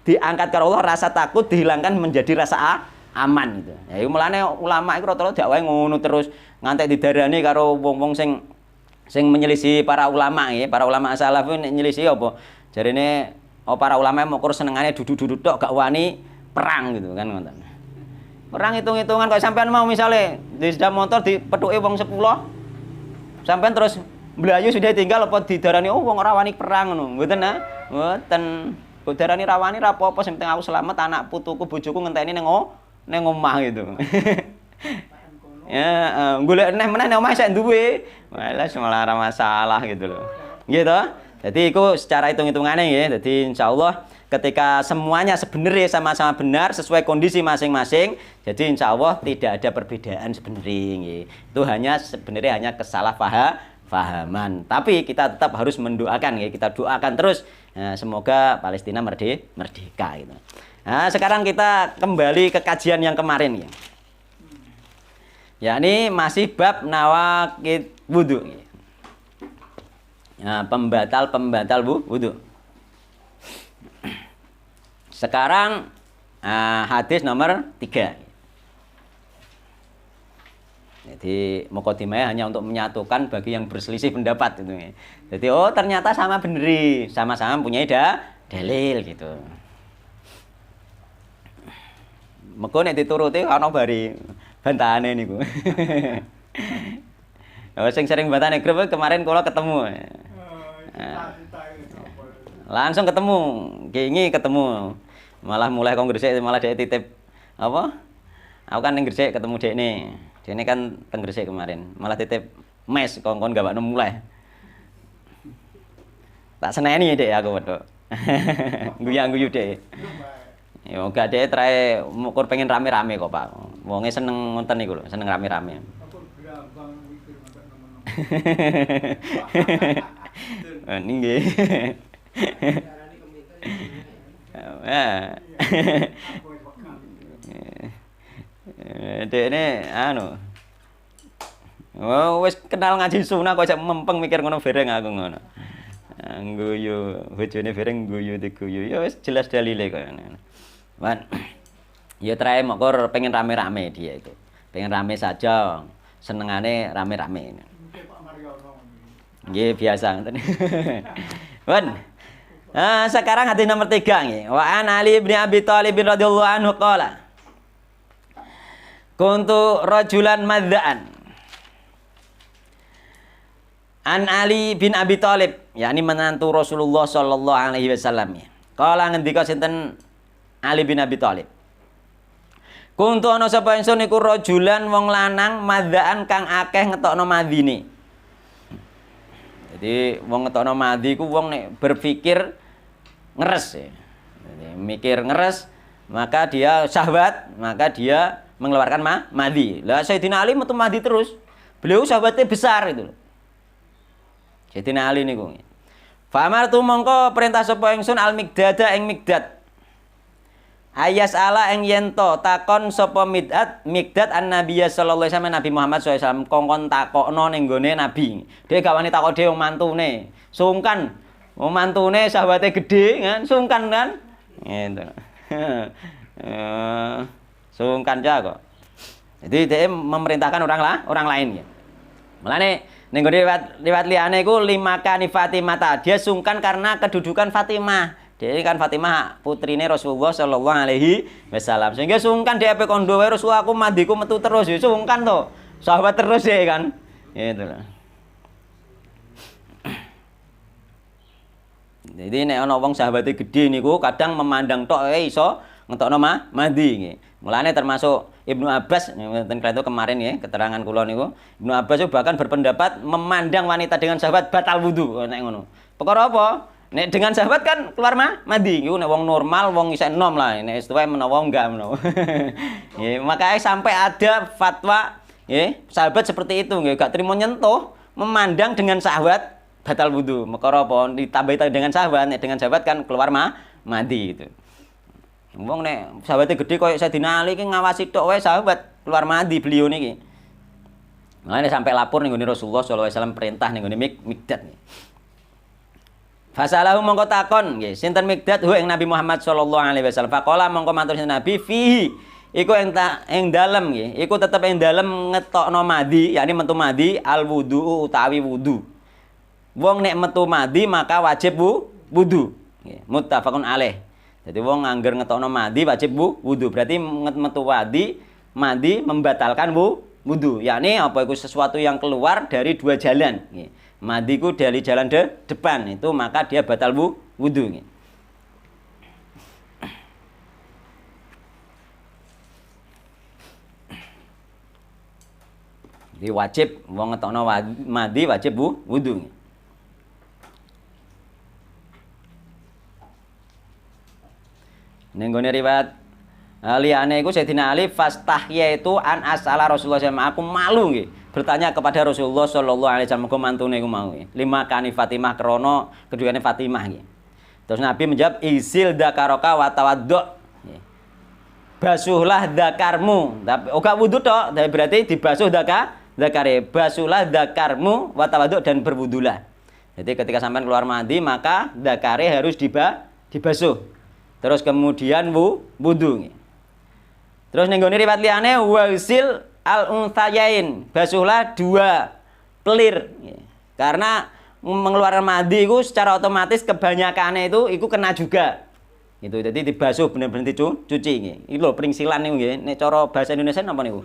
diangkat karo Allah, rasa takut dihilangkan menjadi rasa aman gitu. Ya iku mulane ulama iku rata-rata dakwahe ngono terus ngantek didarani karo wong-wong sing menyelisih para ulama nggih. Para ulama salaf nyelisih apa? Jarine para ulama mokor senengane duduk-duduk tok gak wani perang gitu kan ngoten. Perang hitung-hitungan kok sampean mau misalnya di sepeda motor dipethuki wong 10. Sampean terus mblayu sudah tinggal apa didarani wong ora wani perang ngono. Mboten ah. Mboten. Kok darani rawani ra apa-apa sing penting aku selamat, anak putuku bojoku ngenteni ning omah gitu. Ya, golek neh meneh ning omah sik duwe. Malah malah masalah gitu loh. Gitu. Jadi itu secara hitung-hitungannya ya. Jadi insyaallah ketika semuanya sebenarnya sama-sama benar sesuai kondisi masing-masing, jadi insya Allah tidak ada perbedaan sebenarnya. Itu sebenarnya hanya kesalahpahaman. Tapi kita tetap harus mendoakan ya, kita doakan terus semoga Palestina merdeka gitu. Nah, sekarang kita kembali ke kajian yang kemarin ya. Ya ini masih bab nawaqid wudu. Nah, pembatal wudu. Sekarang hadis nomor 3. Jadi mukadimah hanya untuk menyatukan bagi yang berselisih pendapat gitu. Jadi oh ternyata sama beneri, sama-sama punya dalil gitu. Mengko nek dituruti ana bari bantahane niku. Oh sing sering bantahane grup kemarin kula ketemu. Langsung ketemu, kingi ketemu. Malah mulai kong Gresik malah dia titip apa? Aku kan ning Gresik ketemu dekne. Dekne kan teng Gresik kemarin. Malah titip mes kongkon gawakno mulai. Tak seneni Dek aku wedok. Guyu-guyu Dek. Ya gak Dek trae ukur pengen rame-rame kok, Pak. Wonge seneng ngoten niku lho, seneng rame-rame. Aku berambang mikir ngoten nemen. Nggih. Dekne anu. Oh wis kenal ngaji sunah kok cek mempeng mikir ngono bareng aku ngono. Guyu, bojone bareng guyu diguyu. Ya wis jelas dalile kok ngono. Wan. Ya trae mokor pengen rame-rame dia itu. Pengen rame saja. Senengane rame-rame. Nggih biasa ngoten. Wan. Sekarang hadis nomor 3 nggih. Wa an Ali bin Abi Thalib radhiyallahu anhu qala. Kuntu rajulan madzaan. An Ali bin Abi Thalib, yakni menantu Rasulullah sallallahu alaihi wasallam. Qala ngendika sinten Ali bin Abi Thalib. Kuntu ana sapa ingsun iku rajulan wong lanang madzaan kang akeh ngetokno madine. Jadi wong ngetokno madhi ku wong nek berpikir ngeres ya. Jadi, mikir ngeres, maka dia syahwat, maka dia mengeluarkan madhi. Lah Sayyidina Ali metu madhi terus. Beliau sahabatnya besar itu. Sayyidina Ali niku. Fa amartu mongko perintah sapa ingsun al Miqdada ing Miqdad. Ayas ala ing yento takon sapa Miqdad an Nabiyya sallallahu alaihi wasallam Nabi Muhammad sallallahu alaihi wasallam kongkon takokno ning gone Nabi. Dhewe gak wani takok dhewe mantune. Sungkan. Mantune sahabate gedhe kan, sungkan kan? Gitu. Sungkan ja kok. Jadi dia memerintahkan orang lain ya. Mulane ning gone riwayat liyane iku limakani Fatimah. Dia sungkan karena kedudukan Fatimah. Jadi kan Fatimah putrine Rasulullah sallallahu alaihi wasallam. Sehingga sungkan dia kondo wae Rasul aku mandiku metu terus ya sungkan to. Sahabat terus ya kan. Gitu lah. Jadi nek ana wong sahabate gedhe niku kadang memandang tok iso ngetokno mandi nggih. Mulane termasuk Ibnu Abbas ngeten itu kemarin ya keterangan kula niku. Ibnu Abbas bahkan berpendapat memandang wanita dengan sahabat batal wudu nek ngono. Perkara apa? Nek dengan sahabat kan keluar mandi, iku nek wong normal, wong isih enom lah, nek istiwa menawa enggak menawa. Nggih, makanya sampai ada fatwa nggih, sahabat seperti itu nggih, gak trimo nyentuh, memandang dengan sahabat batal wudu. Perkara apa? Ditambah dengan sahabat, nek dengan sahabat kan keluar mandi gitu. Wong nek sahabate gedhe koyo Sayyidina Ali iki ngawasi tok wae sahabat keluar mandi beliau niki. Makanya sampai lapor ning gone Rasulullah sallallahu alaihi wasallam perintah ning gone Miqdad niki. Fasalahu mongko takon nggih sinten Miqdad hu ing Nabi Muhammad sallallahu alaihi wasallam. Faqala mongko matur sinten Nabi fihi iku ing dalem nggih iku tetep ing dalem ngetokno madi yakni metu madi al wudu utawi wudu. Wong nek metu madi maka wajib wudu nggih muttafaqun alaih. Jadi wong angger ngetokno madi wajib wudu. Berarti metu madi membatalkan wudu. Yakni apa iku sesuatu yang keluar dari dua jalan nggih. Madiku dari jalan depan itu maka dia batal wudu. Jadi wajib wong ngetokno madi wajib wudu. Ning gone riwayat liyane iku Sayyidina Ali fastahya itu an asala Rasulullah SAW. Aku malu nggih bertanya kepada Rasulullah sallallahu alaihi wasallam muga mantune iku mau nggih. Lima kani Fatimah krana keduyane Fatimah nggih. Terus Nabi menjawab isil dzakaraka wa tawaddu. Basuhlah dzakarmu. Tapi ora wudu tok, berarti dibasuh dzakare. Basuhlah dzakarmu wa tawaddu dan berwudulah. Jadi ketika sampean keluar mandi maka dzakare harus dibasuh. Terus kemudian wudu. Terus ning gone riwayat liyane wasil al-unthayain, basuhlah dua pelir. Karena mengeluarkan madi itu secara otomatis kebanyakannya itu kena juga. Gitu. Jadi dibasuh bener-bener dicuci nggih. Iki lho pringsilan niku nggih. Nek cara bahasa Indonesia napa niku?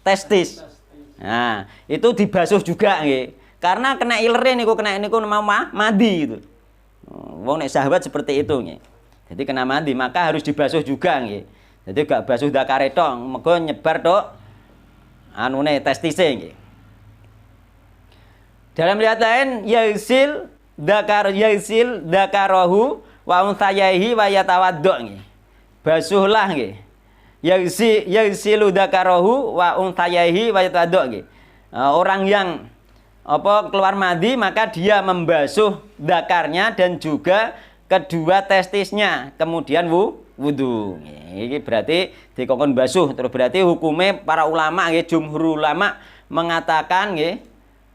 Testis. Nah, itu dibasuh juga nggih. Karena kena ilere niku mau madi gitu. Wong nek sahabat seperti itu nggih. Jadi kena madi maka harus dibasuh juga nggih. Jadi gak basuh dakare tok, mergo nyebar tok anune testise nggih. Dalam riwayat lain yasil dakarahu wa unthayahi wa yatawaddo nggih. Basuhlah nggih. Yasilu dakarahu wa unthayahi wa yatawaddo nggih. Orang yang keluar madi maka dia membasuh dakarnya dan juga kedua testisnya, kemudian wudu. Ini berarti dikongkon basuh. Terus berarti hukumnya para ulama nggih, jumhur ulama mengatakan nggih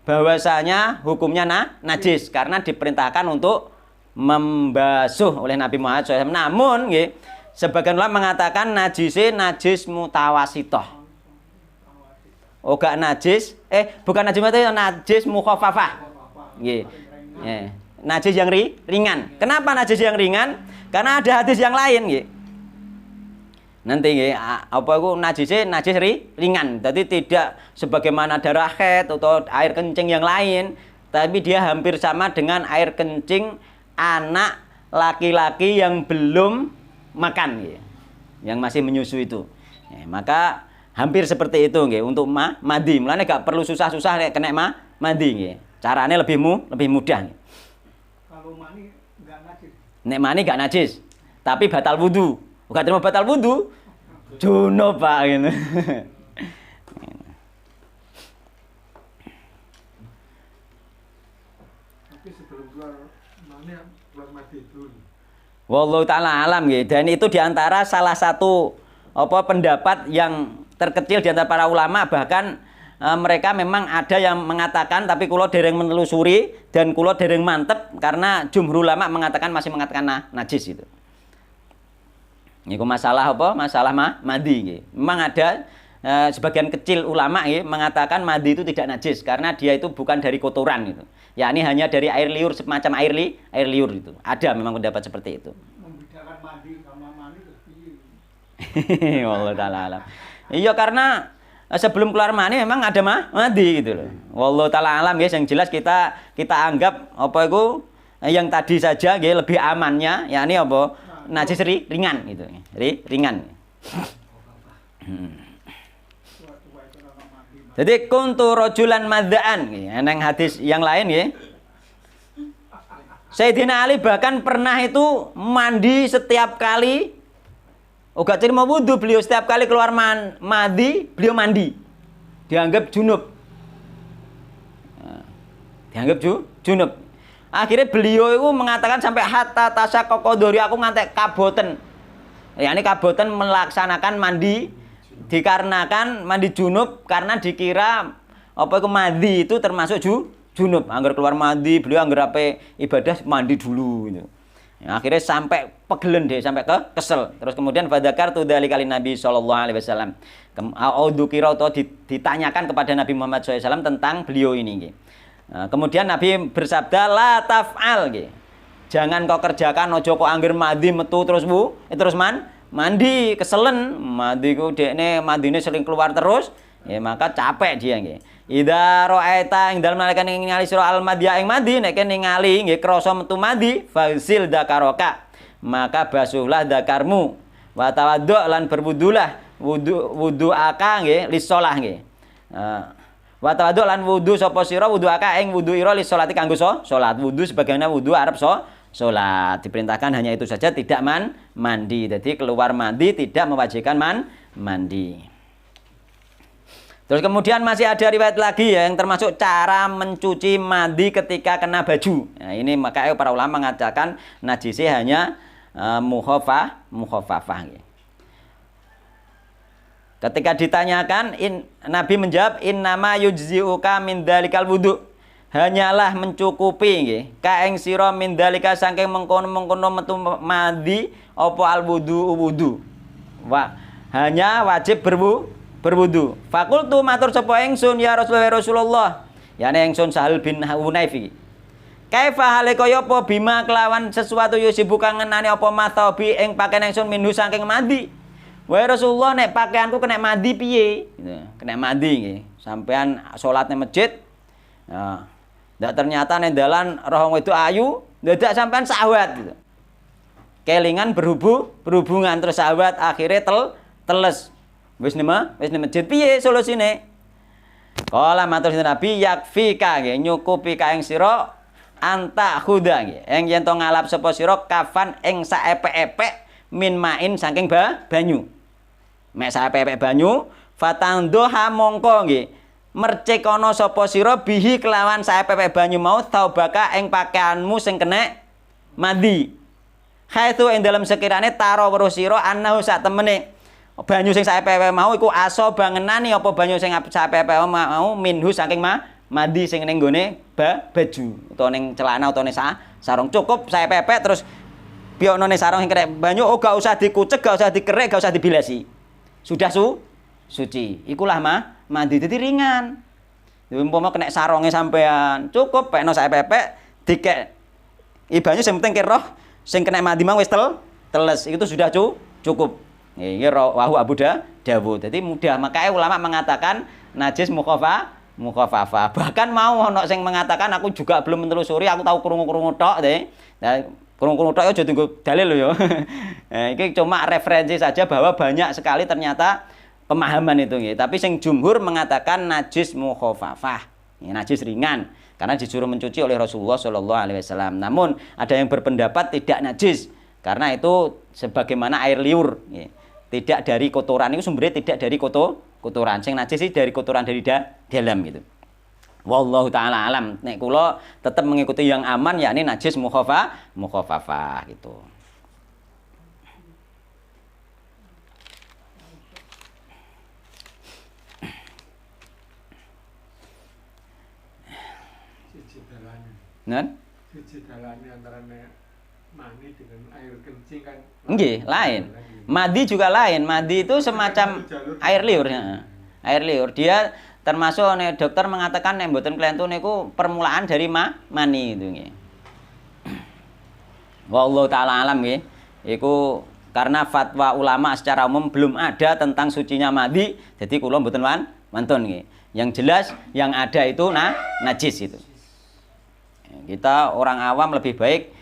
bahwasanya hukumnya najis karena diperintahkan untuk membasuh oleh Nabi Muhammad SAW. Namun nggih, sebagian ulama mengatakan najis mutawasitoh. Oh gak najis, bukan najis mukhafafah. Nggih. Najis yang ringan. Kenapa najis yang ringan? Karena ada hadis yang lain nggih. Nanti nggih najis ringan. Jadi tidak sebagaimana darah haid atau air kencing yang lain, tapi dia hampir sama dengan air kencing anak laki-laki yang belum makan nggih. Yang masih menyusu itu. Maka hampir seperti itu nggih untuk mandi. Mulane gak perlu susah-susah nek kena mandi nggih. Carane lebih mudah nggih. Kalau mani enggak najis. Nek mani gak najis, tapi batal wudu. Gak terima batal wudu, junub Pak gitu. Tapi sebelum keluar mani keluar mati dulu. Wallahu taala alam nggih. Dan itu diantara salah satu pendapat yang terkecil di antara para ulama, bahkan mereka memang ada yang mengatakan, tapi kula dereng menelusuri dan kula dereng mantep karena jumhur ulama mengatakan masih mengatakan najis itu. Niku masalah Masalah mandi nggih. Memang ada sebagian kecil ulama nggih mengatakan mandi itu tidak najis karena dia itu bukan dari kotoran gitu. Yakni hanya dari air liur, semacam air liur itu. Ada memang pendapat seperti itu. Membedakan mandi sama mani terus piye? Wallahu taala alam. Iya karena sebelum keluar mani memang ada mandi gitu loh. Wallahu taala alam guys, yang jelas kita anggap yang tadi saja nggih lebih amannya yakni najis ringan gitu. Ringan. Jadi kuntu rajulan madzaan nggih. Nang hadis yang lain nggih. Sayyidina Ali bahkan pernah itu mandi setiap kali gak terima wudu, beliau setiap kali keluar mandi, beliau mandi. Dianggap junub. Junub. Akhirnya beliau itu mengatakan sampai hatta tasaqaqadori, aku ngantek kaboten. Ya ini kaboten melaksanakan mandi dikarenakan mandi junub karena dikira mandi itu termasuk junub. Angger keluar mandi, beliau angger ibadah mandi dulu gitu. Ya, akhirnya sampai pegelen deh, sampai kesel. Terus kemudian fadzakar tu dzalika Nabi sallallahu alaihi wasallam. Audukira atau ditanyakan kepada Nabi Muhammad SAW tentang beliau ini. Kemudian Nabi bersabda la taf'al nggih. Jangan kau kerjakan, ojo kok angger mandi metu terus mandi keselen. Mandi ku dekne mandine sering keluar terus, ya maka capek dia nggih. Idza ra'aita ing dalem nalika ningali sira al-madya ing mandi nek ningali nggih krasa metu mandi fasil dakaroka. Maka basuhlah dakarmu wa tawaddu lan berwudulah wudu aka nggih lisolah nggih. Wa tawaddu lan wudu sapa sira wudu aka ing wudu ira lisolati kanggo salat. Wudu sebagaimana wudu arep salat. Diperintahkan hanya itu saja, tidak mandi. Jadi keluar mandi tidak mewajibkan mandi. Terus kemudian masih ada riwayat lagi ya, yang termasuk cara mencuci mandi ketika kena baju. Nah, ini makanya para ulama mengatakan najisnya hanya mukhafafah. Ketika ditanyakan, Nabi menjawab, innama yujzi'uka min dalikal wudu. Hanyalah mencukupi nggih ka ing sira min dalika saking mengkono-mengkono metu mandi apa al wudu. hanya wajib berwudu. Fakultu matur sapa ingsun ya Rasulullah. Yani ingsun Sahal bin Hunayf iki. Kaifa hale kaya apa bima kelawan sesuatu yusibu kang ngenani apa mathabi ing pakaian ingsun minhu saking mandi. Wahai Rasulullah nek pakaianku kena mandi piye? Gitu. Kena mandi nggih. Sampean salat nang masjid. Nah, ndak ternyata nek dalan roh wedok ayu, dadak sampean syahwat gitu. Kelingan berhubungan terus syahwat akhirnya teles. Wis nang masjid piye solusine? Kala matur sinten Nabi yakfika nggih nyukupi ka ing sira anta khuda nggih. Ing yen to ngalap sapa sira kafan ing saepek-epek min main saking banyu. Mek saepek-epek banyu fatandoha mongko nggih mercekono sapa sira bihi kelawan saepek banyu mau taubaka ing pakaianmu sing kena mandi. Khaitu ing dalam sekirane taro weruh sira annahu sak temene banyu sing saepek mau iku aso bangenani apa banyu sing saepek mau minhu saking mandi sing ning gone baju utawa ning celana utawa ning sarung cukup saepek terus biono ning sarung sing kena banyu oh gak usah dikucek gak usah dikerek gak usah dibilasi. Sudah suci. Ikulah mandi dadi ringan. Umpama kena sarunge sampean, cukup pekno saepek dikek banyu sing penting roh sing kena mandi mang wis teles. Itu sudah cukup. Iki rawahu Abu Dawud. Jadi mudah. Makanya ulama mengatakan najis mukhafafah. Bahkan mau ono sing mengatakan aku juga belum menelusuri, aku tahu krungu-krungu tok deh. Nah, krungu-krungu tok aja tunggu dalil lho ya. Nah, iki cuma referensi saja bahwa banyak sekali ternyata pemahaman itu nggih. Tapi sing jumhur mengatakan najis mukhafafah. Ya, najis ringan karena disuruh mencuci oleh Rasulullah Shallallahu alaihi wasallam. Namun ada yang berpendapat tidak najis karena itu sebagaimana air liur ya. Tidak dari kotoran itu sumbernya tidak dari kotoran. Sing najis sih dari kotoran dari dalam gitu. Wallahu taala alam. Nek kula tetap mengikuti yang aman yakni najis mukhafafah gitu. Siji dalane antara mandi dengan air kencing kan. Nggih, lain. Madi juga lain. Madi itu semacam air liur ya. Air liur. Dia termasuk nek dokter mengatakan nek mboten klentu niku permulaan dari mani itu nggih. Wallahu taala alam nggih. Iku karena fatwa ulama secara umum belum ada tentang sucinya madi, jadi kula mboten wonten nggih. Yang jelas yang ada itu najis itu. Kita orang awam lebih baik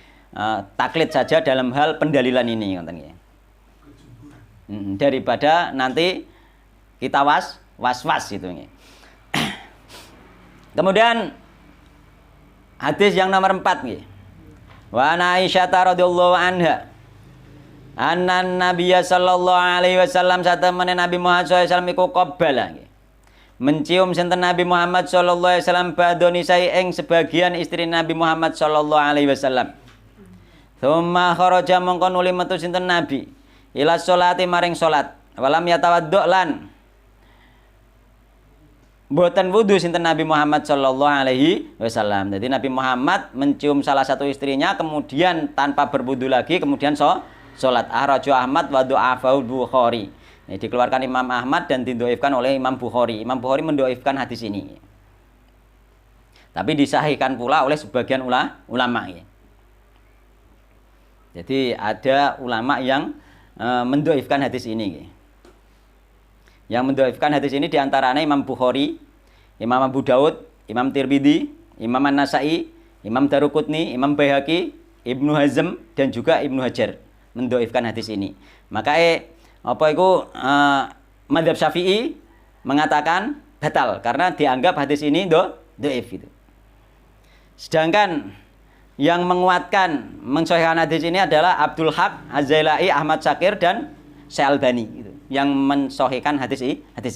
taklid saja dalam hal pendalilan ini ngoten nggih. Daripada nanti kita was-was gitu nggih. Kemudian hadis yang nomor 4 nggih. Wa Aisyah radhiyallahu anha anna Nabiyya sallallahu alaihi wasallam satamane Nabi Muhammad sallallahu alaihi wasallam iku qabbala nggih. Mencium sinten Nabi Muhammad sallallahu alaihi wasallam badoni sai ing sebagian istri Nabi Muhammad sallallahu alaihi wasallam. Tsumma kharaja mongko nuli metu sinten Nabi ila sholati maring salat. Walam yatawaddu lan mboten wudu sinten Nabi Muhammad sallallahu alaihi wasallam. Jadi Nabi Muhammad mencium salah satu istrinya kemudian tanpa berwudu lagi kemudian salat. Ahrajo Ahmad wa du'afahu Bukhari. Ini dikeluarkan Imam Ahmad dan didoifkan oleh Imam Bukhari. Imam Bukhari mendoifkan hadis ini. Tapi disahihkan pula oleh sebagian ulama. Jadi ada ulama yang mendoifkan hadis ini. Yang mendoifkan hadis ini diantaranya Imam Bukhari, Imam Abu Daud, Imam Tirmidzi, Imam An-Nasai, Imam Daruqutni, Imam Baihaqi, Ibnu Hazm dan juga Ibnu Hajar mendoifkan hadis ini. Makanya apa itu mazhab Syafi'i mengatakan batal karena dianggap hadis ini dhaif gitu. Sedangkan yang menguatkan mensahihkan hadis ini adalah Abdul Haq Az-Zailai, Ahmad Syakir dan Syekh Albani gitu, yang mensahihkan hadis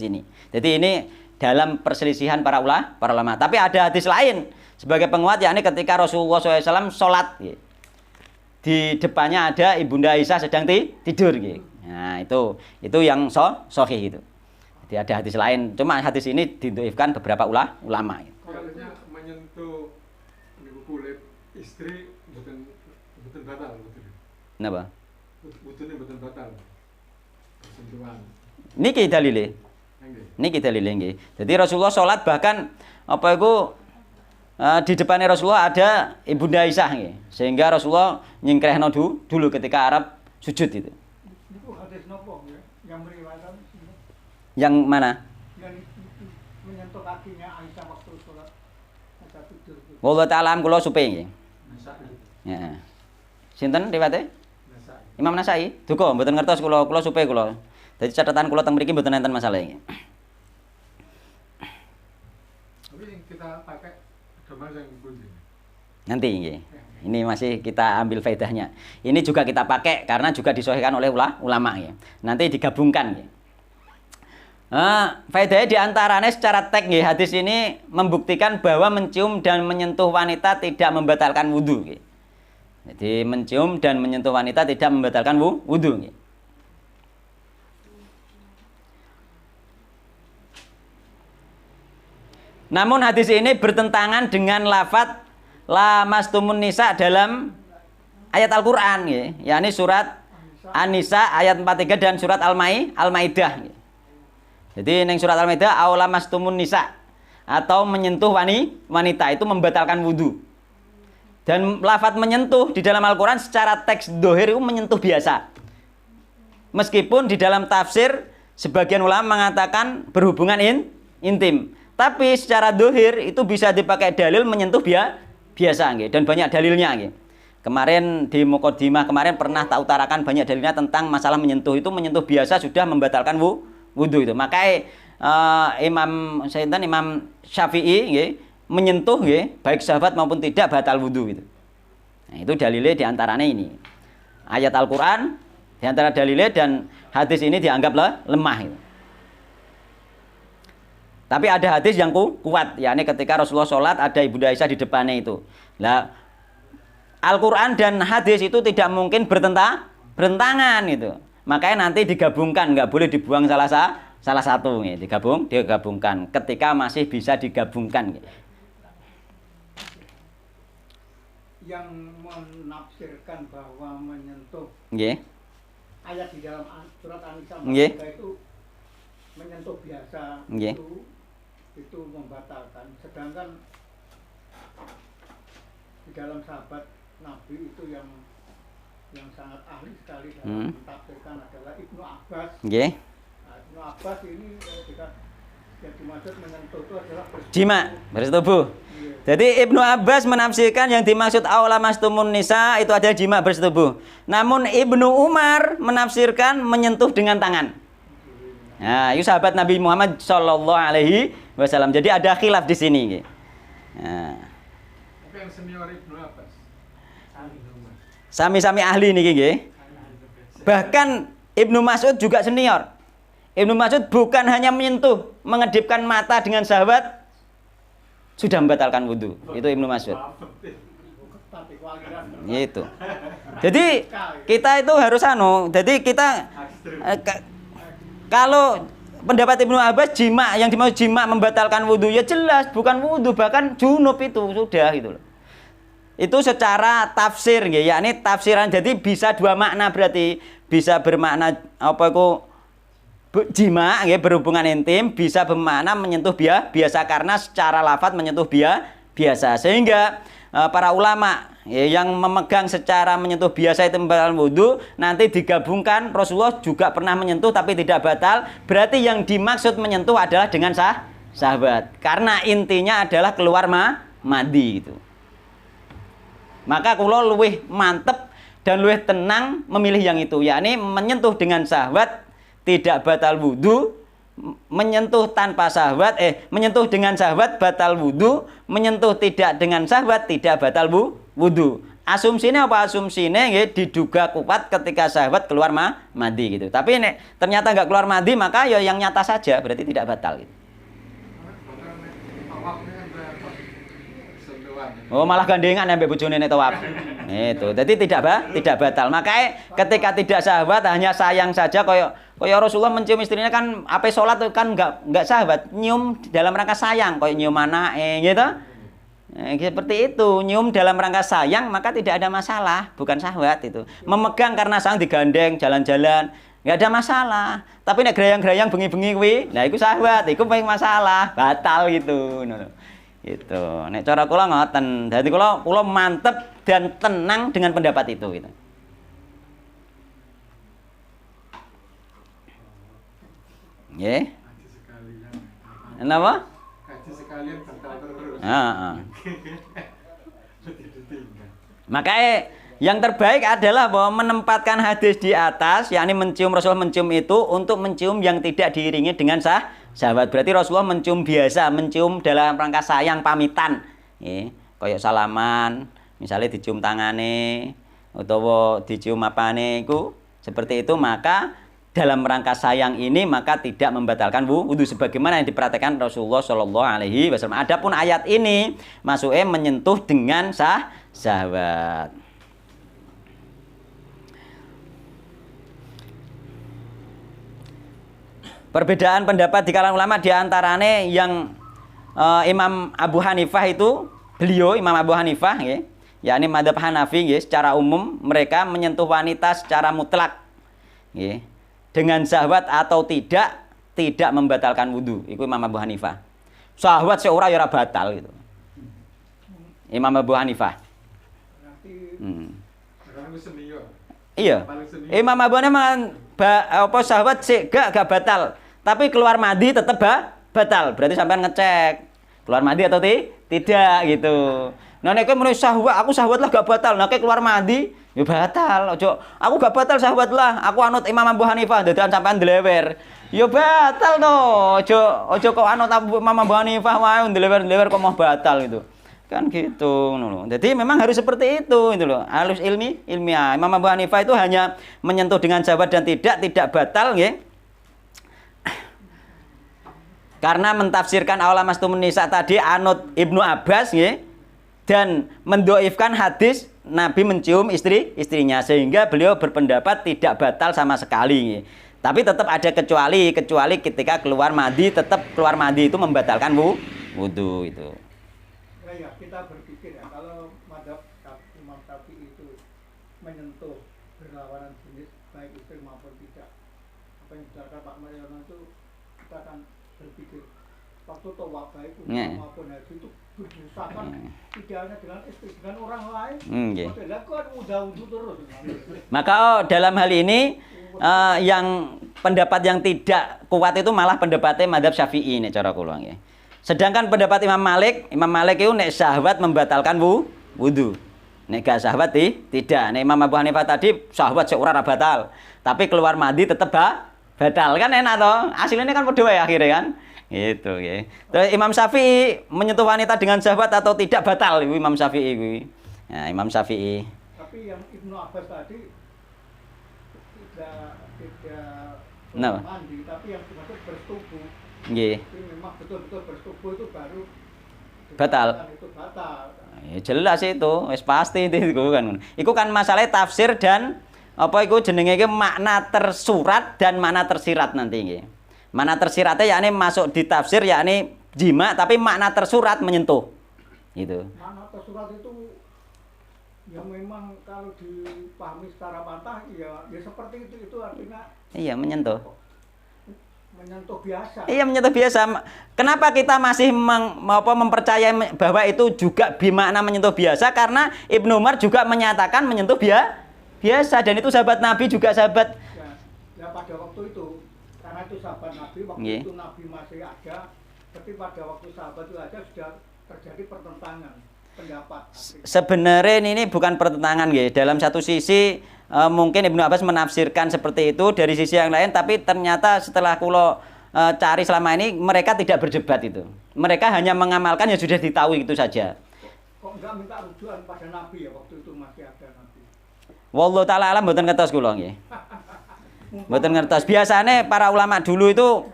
ini. Jadi ini dalam perselisihan para ulama. Tapi ada hadis lain sebagai penguat yakni ketika Rasulullah SAW sholat gitu. Di depannya ada Ibunda Aisyah sedang tidur gitu. Nah, itu yang sahih itu. Jadi ada hadis lain, cuma hadis ini didhaifkan beberapa ulama. Kalau menyentuh kulit istri betul batal betul. Kenapa? Betulnya betul batal. Sentuhan. Niki dalile. Niki dalile nggih. Jadi Rasulullah sholat bahkan apa itu di depannya Rasulullah ada Ibunda Aisyah nggih. Sehingga Rasulullah nyingkrehno dulu ketika Arab sujud itu. Itu hadis nopo ya? Yang meriwayatkan Yang mana? yang menyentuh kakinya Aisyah waktu sholat Aisyah tidur itu. Wallahu ta'ala kula supe nggih. Nasai. Ya. Sinten riwayate? Nasai. Imam Nasai. Duka mboten ngertos kula supe kula. Dadi catatan kula teng mriki mboten enten masalah iki. Tapi yang kita pakai agama yang pundi? Nanti nggih. Ini masih kita ambil faedahnya. Ini juga kita pakai karena juga disahihkan oleh ulama ya. Nanti digabungkan ya. Faedahnya diantaranya secara teks nggih, hadis ini membuktikan bahwa mencium dan menyentuh wanita tidak membatalkan wudhu. Nggih. Jadi mencium dan menyentuh wanita tidak membatalkan wudhu. Nggih. Namun hadis ini bertentangan dengan lafadz lamastumun nisa dalam ayat Al-Qur'an ya, yakni surat An-Nisa ayat 43 dan surat Al-Maidah. Jadi ning surat Al-Maidah aw lamastumun nisa atau menyentuh wanita itu membatalkan wudu. Dan lafadz menyentuh di dalam Al-Qur'an secara teks dohir itu menyentuh biasa. Meskipun di dalam tafsir sebagian ulama mengatakan berhubungan intim. Tapi secara dohir itu bisa dipakai dalil menyentuh biasa nggih, dan banyak dalilnya nggih. Kemarin di Muqaddimah kemarin pernah tak utarakan banyak dalilnya tentang masalah menyentuh itu menyentuh biasa sudah membatalkan wudu itu. Makanya Imam Syafi'i nggih menyentuh nggih baik sahabat maupun tidak batal wudu itu. Nah, itu dalilnya diantaranya ini. Ayat Al-Qur'an diantara dalilnya dan hadis ini dianggap lemah itu. Tapi ada hadis yang kuat, yakni ketika Rasulullah sholat ada Ibunda Aisyah di depannya itu. Lah, Al-Quran dan hadis itu tidak mungkin bertentangan itu. Makanya nanti digabungkan, nggak boleh dibuang salah satu, nih. Digabungkan. Ketika masih bisa digabungkan. Yang menafsirkan bahwa menyentuh ayat di dalam surat An-Nisa itu menyentuh biasa itu membatalkan, sedangkan di dalam sahabat Nabi itu yang sangat ahli sekali dalam mentafsirkan adalah Ibnu Abbas. Nah, Ibnu Abbas ini yang dimaksud menyentuh itu adalah bersetubuh. Jadi Ibnu Abbas menafsirkan yang dimaksud aw lamastumun nisa itu adalah jima bersetubuh. Namun Ibnu Umar menafsirkan menyentuh dengan tangan. Nah, itu sahabat Nabi Muhammad Shallallahu Alaihi Wasallam. Jadi ada khilaf di sini. Nah. Tapi yang senior Ibnu Abbas. Sami-sami ahli nih, nggih. Bahkan Ibnu Mas'ud juga senior. Ibnu Mas'ud bukan hanya menyentuh, mengedipkan mata dengan sahabat sudah membatalkan wudu. Itu Ibnu Mas'ud. Itu. Jadi kita itu harus jadi kita kalau pendapat Ibnu Abbas jima yang dimaksud jima membatalkan wudhu ya jelas bukan wudhu, bahkan junub itu sudah gitu loh. Itu secara tafsir ya, yakni tafsiran. Jadi bisa dua makna, berarti bisa bermakna apa itu jima ya, berhubungan intim, bisa bermakna menyentuh biasa karena secara lafadz menyentuh biasa. Sehingga para ulama yang memegang secara menyentuh biasa itu membatalkan wudhu, nanti digabungkan Rasulullah juga pernah menyentuh tapi tidak batal. Berarti yang dimaksud menyentuh adalah dengan sahabat, karena intinya adalah keluar mandi gitu. Maka kula luwih mantep dan luwih tenang memilih yang itu, yakni menyentuh dengan sahabat tidak batal wudhu, menyentuh tanpa sahabat menyentuh dengan sahabat batal wudhu, menyentuh tidak dengan sahabat tidak batal wudhu. Asumsinya apa? Asumsinya diduga kuat ketika sahabat keluar mandi gitu. Tapi ternyata nggak keluar mandi, maka ya yang nyata saja, berarti tidak batal gitu. Oh, malah gandengan ambek bojone nek tawaf. Itu. Jadi tidak batal. Makanya ketika tidak sahabat hanya sayang saja, kaya Rasulullah mencium istrinya kan ape salat kan enggak sahabat, nyium dalam rangka sayang, kaya nyium anake gitu. Seperti itu, nyium dalam rangka sayang maka tidak ada masalah, bukan sahabat itu. Memegang karena sayang digandeng jalan-jalan, enggak ada masalah. Tapi nek grayang-grayang bengi-bengi kuwi, nah iku syahwat, iku paling masalah, batal gitu. Ngono. Gitu. Nek cara kula ngoten. Dadi kula mantep dan tenang dengan pendapat itu gitu. Nggih. Kenapa? Kaji sekalian batal terus. Heeh. Makanya yang terbaik adalah bahwa menempatkan hadis di atas, yakni Rasulullah mencium itu untuk mencium yang tidak diiringi dengan sahabat. Berarti Rasulullah mencium biasa, mencium dalam rangka sayang pamitan. Kayak salaman, misalnya dicium tangane, utawa dicium apane iku seperti itu, maka dalam rangka sayang ini maka tidak membatalkan wudu sebagaimana yang diperhatikan Rasulullah Shallallahu Alaihi Wasallam. Adapun ayat ini masuknya menyentuh dengan sahabat. Perbedaan pendapat di kalangan ulama diantaranya yang Imam Abu Hanifah itu, beliau Imam Abu Hanifah ya, yakni madzhab Hanafi ya, secara umum mereka menyentuh wanita secara mutlak ya, dengan syahwat atau tidak membatalkan wudu. Itu Imam Abu Hanifah. Syahwat seorang ya ora batal gitu. Imam Abu Hanifah. Iya. Imam Abu Hanifah syahwat sih gak batal. Tapi keluar mandi tetap batal. Berarti sampean ngecek keluar mandi atau tidak gitu. Nah nek menurut syahwat, aku syahwat lah gak batal. Nah keluar mandi ya batal. Ojo, aku gak batal syahwat lah. Aku anut Imam Abu Hanifah. Dadan sampean ndlewer. Ya batal to. Ojo kok anut Imam Abu Hanifah wae ndlewer kok mau batal gitu. Kan gitu loh. Jadi memang harus seperti itu loh. Halus ilmiah. Imam Abu Hanifah itu hanya menyentuh dengan syahwat dan tidak batal nggih. Karena mentafsirkan awal mastumun nisa tadi anut Ibnu Abbas nggih, dan mendoifkan hadis Nabi mencium istrinya sehingga beliau berpendapat tidak batal sama sekali nggih. Tapi tetap ada kecuali ketika keluar mandi, tetap keluar mandi itu membatalkan wudu itu. Ya, kita berpikir ya kalau madzhab Imam Syafi'i itu menyentuh berlawanan jenis baik istri maupun tidak, apa yang dikatakan Pak Mariono itu kita akan berpikir waktu tawaf baik maupun haji itu berdesakan tidak hanya dengan istri, dengan orang lain. Kan wudu terus. Maka dalam hal ini yang pendapat yang tidak kuat itu malah pendapatnya madzhab Syafi'i nek cara kula nggih. Sedangkan pendapat Imam Malik itu nek syahwat membatalkan wudu. Nek gak syahwat tidak. Nek Imam Abu Hanifah tadi syahwat seorang batal, tapi keluar mandi tetap batal. Kan enak toh? Hasilnya kan padha wae akhirnya kan. Gitu nggih. Terus Imam Syafi'i menyentuh wanita dengan syahwat atau tidak batal iku Imam Syafi'i kuwi. Nah, Imam Syafi'i. Tapi yang Ibnu Abbas tadi tidak mandi, tapi yang dimaksud bersetubuh. Nggih. Memang betul-betul bersetubuh itu baru batal. Itu batal. Ya jelas itu, wis pasti itu kan. Iku kan masalah tafsir dan apa iku jenenge iki makna tersurat dan makna tersirat nanti nggih. Makna tersiratnya yakni masuk di tafsir yakni jima, tapi makna tersurat menyentuh. Gitu. Makna tersurat itu yang memang kalau dipahami secara patah ya seperti itu artinya iya menyentuh biasa. Iya menyentuh biasa. Kenapa kita masih mempercayai bahwa itu juga bermakna menyentuh biasa? Karena Ibnu Umar juga menyatakan menyentuh biasa dan itu sahabat Nabi juga sahabat. Ya pada waktu itu karena itu sahabat Nabi waktu itu Nabi masih ada, tapi pada waktu sahabat itu aja sudah terjadi pertentangan pendapat. Sebenarnya ini bukan pertentangan nggih. Dalam satu sisi mungkin Ibnu Abbas menafsirkan seperti itu, dari sisi yang lain tapi ternyata setelah kula cari selama ini mereka tidak berdebat itu. Mereka hanya mengamalkan yang sudah ditahui itu saja. Kok enggak minta rujukan pada Nabi ya waktu itu masih ada Nabi. Wallahu taala alam mboten ngertos kula nggih. Mboten ngertos. Biasanya para ulama dulu itu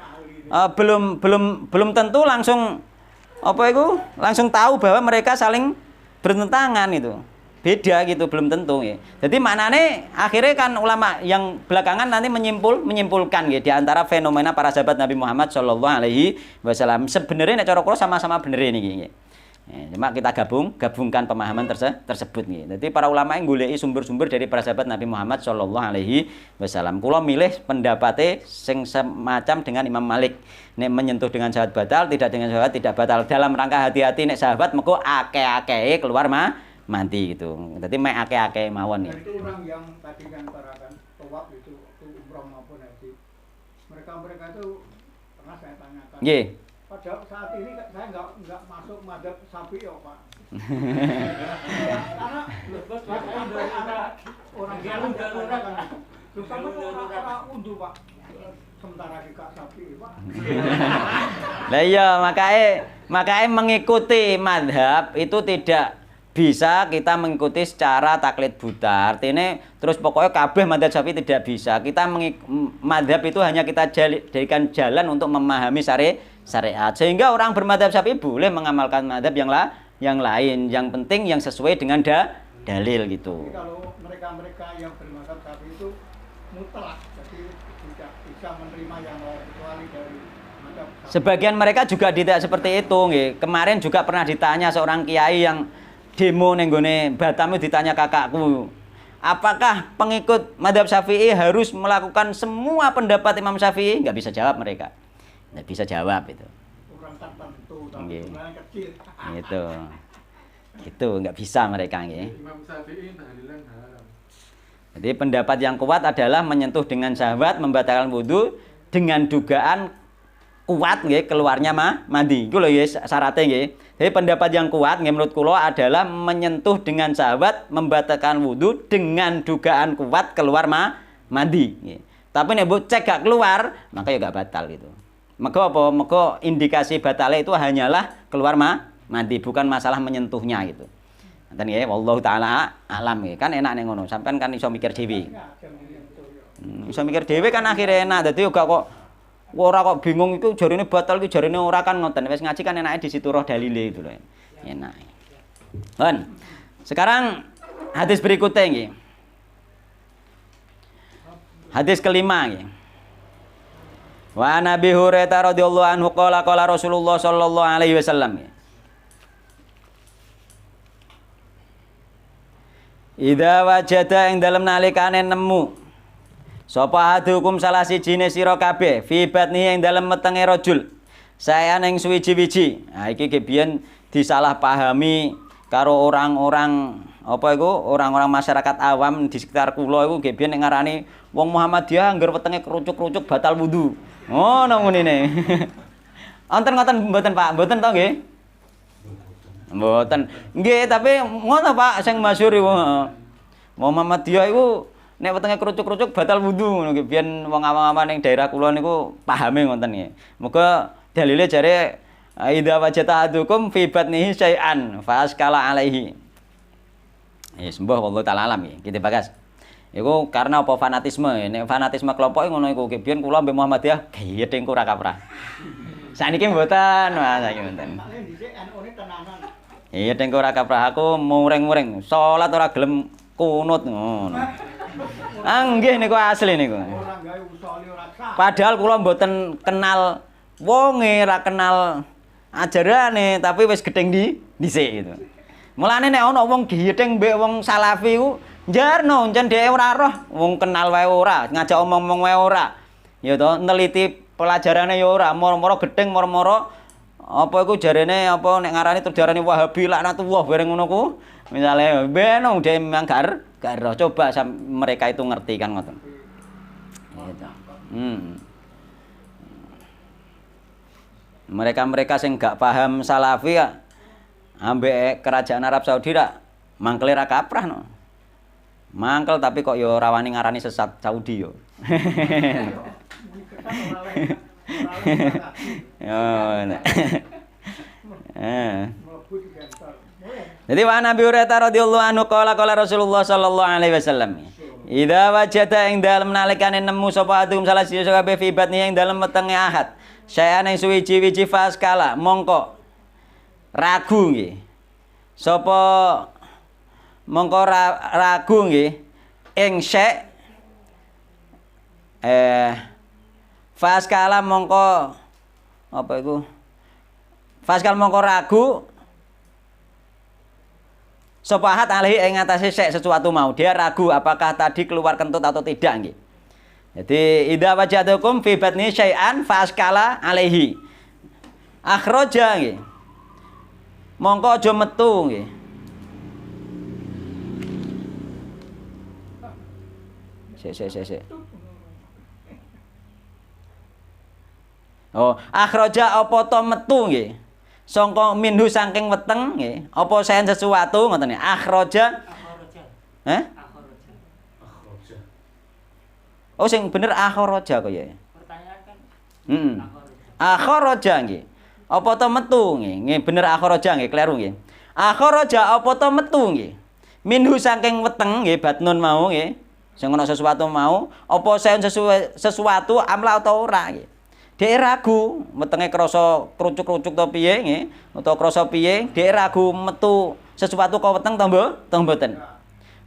belum tentu langsung langsung tahu bahwa mereka saling bertentangan itu. Beda gitu, belum tentu ya. Jadi maknanya akhirnya kan ulama yang belakangan nanti menyimpulkan ya di antara fenomena para sahabat Nabi Muhammad Shallallahu Alaihi Wasallam. Sebenarnya nek cara kula sama-sama bener ini. Cuma kita gabungkan pemahaman tersebut nggih. Dadi para ulama yang goleki sumber-sumber dari para sahabat Nabi Muhammad sallallahu alaihi wasallam. Kula milih pendapate sing semacam dengan Imam Malik. Nek menyentuh dengan sahabat batal, tidak dengan sahabat tidak batal. Dalam rangka hati-hati nek sahabat mengko akeh-akehe keluar mati gitu. Dadi mek akeh-akeh mawon ya. Itu orang yang tadi kan parakan tawaf itu umroh maupun haji. Mereka itu pernah saya tanyakan. Nggih. Pada saat ini saya nggak masuk madzhab Syafi'i ya Pak. Karena orang Jawa kan terutama orang undu Pak. Sementara di Kak Syafi'i Pak. Lah iya makanya mengikuti madhab itu tidak bisa kita mengikuti secara taklid buta. Artinya terus pokoknya kabeh madhab Syafi'i tidak bisa. Kita madhab itu hanya kita jadikan jalan untuk memahami syariat. Sehingga orang bermadhab Syafi'i boleh mengamalkan madhab yang lain. Yang penting yang sesuai dengan dalil gitu. Jadi kalau mereka yang bermadhab Syafi'i itu mutlak, jadi tidak bisa menerima yang lain kecuali dari madhab Syafi'i. Sebagian mereka juga tidak seperti itu. Nggih. Kemarin juga pernah ditanya seorang kiai yang demo ning gone Batam, ditanya kakakku, apakah pengikut madhab Syafi'i harus melakukan semua pendapat Imam Syafi'i? Nggak bisa jawab mereka. Nggak bisa jawab itu. Orang tertentu, tapi jumlahnya kecil. Itu nggak bisa mereka nggih. Imam Syafi'i tahlilan haram. Jadi pendapat yang kuat adalah menyentuh dengan syahwat membatalkan wudu dengan dugaan kuat nggih keluarnya mandi. Iku lho nggih syaratnya nggih. Jadi pendapat yang kuat nggih menurut kula adalah menyentuh dengan syahwat membatalkan wudu dengan dugaan kuat keluar mandi nggih. Tapi nek mbok cek gak keluar, maka ya gak batal gitu. Maka apa? Maka indikasi batalnya itu hanyalah keluar mandi, bukan masalah menyentuhnya gitu. Nanti nggih wallahu taala alam nggih. Kan enak ning ngono. Sampean kan iso mikir dhewe. Iso mikir dhewe kan akhirnya enak. Dadi gak kok ora kok bingung itu jarine batal iki jarine ora kan ngoten. Wis ngaji kan enake di situ roh dalile itu lho. Enak. Hon. Sekarang hadis berikutnya nggih. Hadis kelima nggih. Wa Nabi Hurairah radhiyallahu anhu qala Rasulullah sallallahu alaihi wasallam. Idza wajada ing dalem nalikane nemu sapa hadukum salah sijine sira kabeh fi batni ing dalem metenge rajul saya ning suwiji-wiji. Nah iki biyen disalahpahami karo orang-orang apa iku orang-orang masyarakat awam di sekitar kula iku biyen nek ngarani wong Muhammadiyah angger wetenge kerucuk-kerucuk batal wudu. Oh nangune. Wonten ngoten mboten Pak? Mboten to nggih? Mboten. Nggih, tapi ngono Pak sing masyhur iku. Muhammadiyah iku nek wetenge kerucuk-kerucuk batal wudu ngono nggih. Biyen wong awam-awam ning daerah kula niku pahame ngoten nggih. Muga dalile jare idza wajata adukum fi batnihi syai'an fa askala alaihi. Ya sembah wallahu taala alam nggih. Kita bagas. Iku karena apa fanatisme. Nek fanatisme kelompok ngono iku biyen kula mbek Muhammadiyah gething ora kaprah. Saniki mboten, Mas, saiki mboten. Iya teng ora kaprah aku muring-muring. Salat ora gelem kunut ngono. Ah nggih niku asli niku. Padahal kula mboten kenal wonge, ora kenal ajarane, tapi wis gething dhisik gitu. Mulane nek ana wong gething mbek wong salafi ku njarno encen dhek ora roh, wong kenal wae ora, ngajak omong-omong wae ora. Ya to, neliti pelajarane ya ora, moro-moro gething, moro-moro apa iku jarene apa nek ngarani terus diarani Wahabi laknatullah bareng ngono ku. Misale beno dhek memang gak roh. Coba mereka itu ngerti kan ngoten. Gitu. Mereka-mereka sing gak paham salafi ya ambek kerajaan Arab Saudi rak mangkel ra kaprah no. Mangkel tapi kok yo rawani ngarani sesat Saudi yo. Yo. Jadi wa Nabi Hurairah radhiyallahu anhu qala Rasulullah sallallahu alaihi wasallam. Idza wajada ing dalem nalikane nemu sapa adum salah siji kabeh fi batni ing dalem wetenge ahad. Saya ning suwiji-wiji faskala mongko ragu nggih. Sapa mongko ragu nggih ing syek faskala mongko apa iku? Faskal mongko ragu sapa ahad alaihi ing atase syai' sesuatu mau. Dia ragu apakah tadi keluar kentut atau tidak nggih. Jadi idza wajadakum fi batni syai'an fa askala alaihi. Akhraja nggih. Mongko aja metu nggih. Sik. Oh, akhraja apa to metu nggih. Sangka minhu saking weteng nggih. Apa saen sesuatu ngoten nggih. Akhraja. Oh sing bener akhraja kok ya. Pertanyaan kan. Akhraja nggih. Apa to metu nggih. Nggih bener akhraja nggih, kleru nggih. Akhraja apa to metu nggih. Minhu saking weteng nggih batnun mau nggih. Sing ana sesuatu mau, apa saen sesuatu amla atau ora nggih. Dhek ragu, wetenge krasa krucuk-krucuk to piye nggih, utawa krasa piye, dhek ragu metu sesuatu ka weteng to mboten.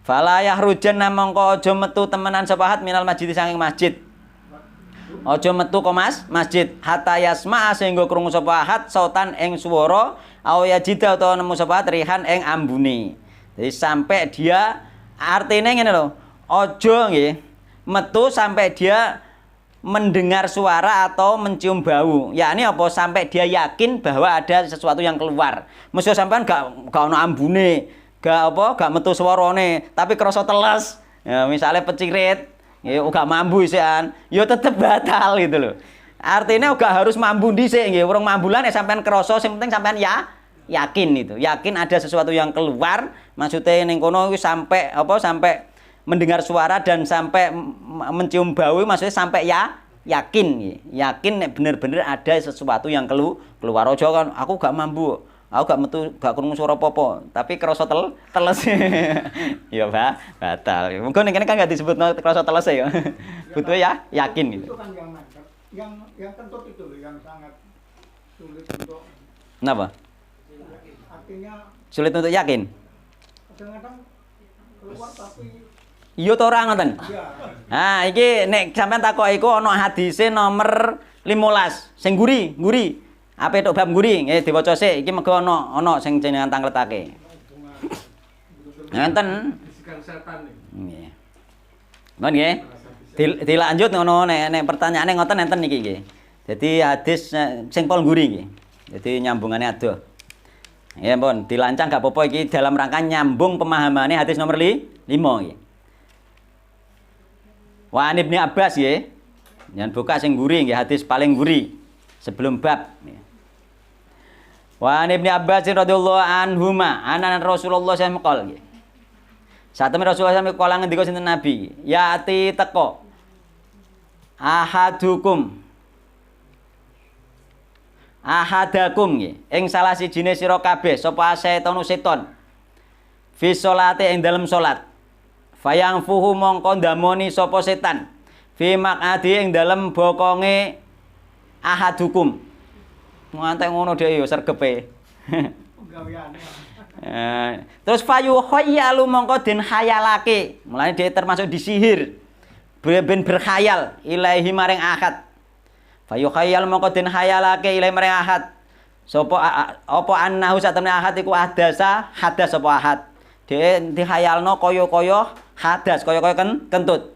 Fala yahrujan mongko aja metu temenan sepahat minal masjid saking masjid. Aja metu ka masjid hatta yasma sehingga krungu sapa ahad sautan ing swara aw yajida utawa nemu sapa rihan ing ambune. Jadi sampai dia artine ngene lho. Aja nggih metu sampai dia mendengar suara atau mencium bau. Yakni apa? Sampai dia yakin bahwa ada sesuatu yang keluar. Mesti sampean gak ono ambune, gak metu swarane, tapi krasa teles. Ya, misalnya pecirit, ya gak mambu isian, ya tetep batal gitu loh. Artinya gak harus mambu dhisik nggih, urung mambulan ya sampean krasa, sing penting sampean yakin itu. Yakin ada sesuatu yang keluar, maksudnya ning kono sampai sampai mendengar suara dan sampai mencium bau, maksudnya sampai yakin nek bener-bener ada sesuatu yang keluar. Aja kan aku gak mambu, aku gak metu, gak krungu swara apa-apa, tapi krasa teles. Ya batal. Mungkin ning kene kan gak disebut krasa teles ya. Butuh ya yakin gitu. Itu kan yang mantap. Yang kentut itu loh yang sangat sulit untuk. Kenapa? Artinya Sulit untuk yakin. kadang-kadang keluar tapi Iya to ora ngoten? iya. Nah, iki nek sampean takok iku ana hadise nomor 15 sing guri. Ape tok bab guri? Nggih diwaca sik. Iki mergo ana sing jenengan tangletake. Ngenten. Bisikan setan nih. Nggih. Mon nggih. Dilanjut ngono nek pertanyaane ngoten enten iki nggih. Dadi hadis sing pol guri nggih. Dadi nyambungane adoh. Ya ampun, dilancang gak apa-apa iki dalam rangka nyambung pemahamane hadis nomor 5 nggih. Wa Ibnu Abbas nggih. Jangan buka sing guri nggih, hadis paling guri sebelum bab. Wa Ibnu Abbas radhiyallahu anhuma, anan Rasulullah sallallahu alaihi wasallam nggih. Satemene Rasulullah sallallahu alaihi wasallam ngendika sinten Nabi, yati teko ahadakum nggih, ing salah sijine sira kabeh sapa seton fi sholati ing dalem salat. Fayang fuhu mongko ndamoni sapa setan fi maq'adi ing dalem bokonge ahadukum. Ngantek ngono dhek ya sregepe. Penggaweane. Terus fayu khayyalu mongko den khayalake. Mulane dhek termasuk disihir. Ben berkhayal ilahi maring ahad. Fayu khayyal mongko den khayalake ilahi maring ahad. Sapa apa annahu satemene ahad iku hadas sapa ahad. Dhek dikhayalno kaya-kaya hadas, kaya-kaya kentut.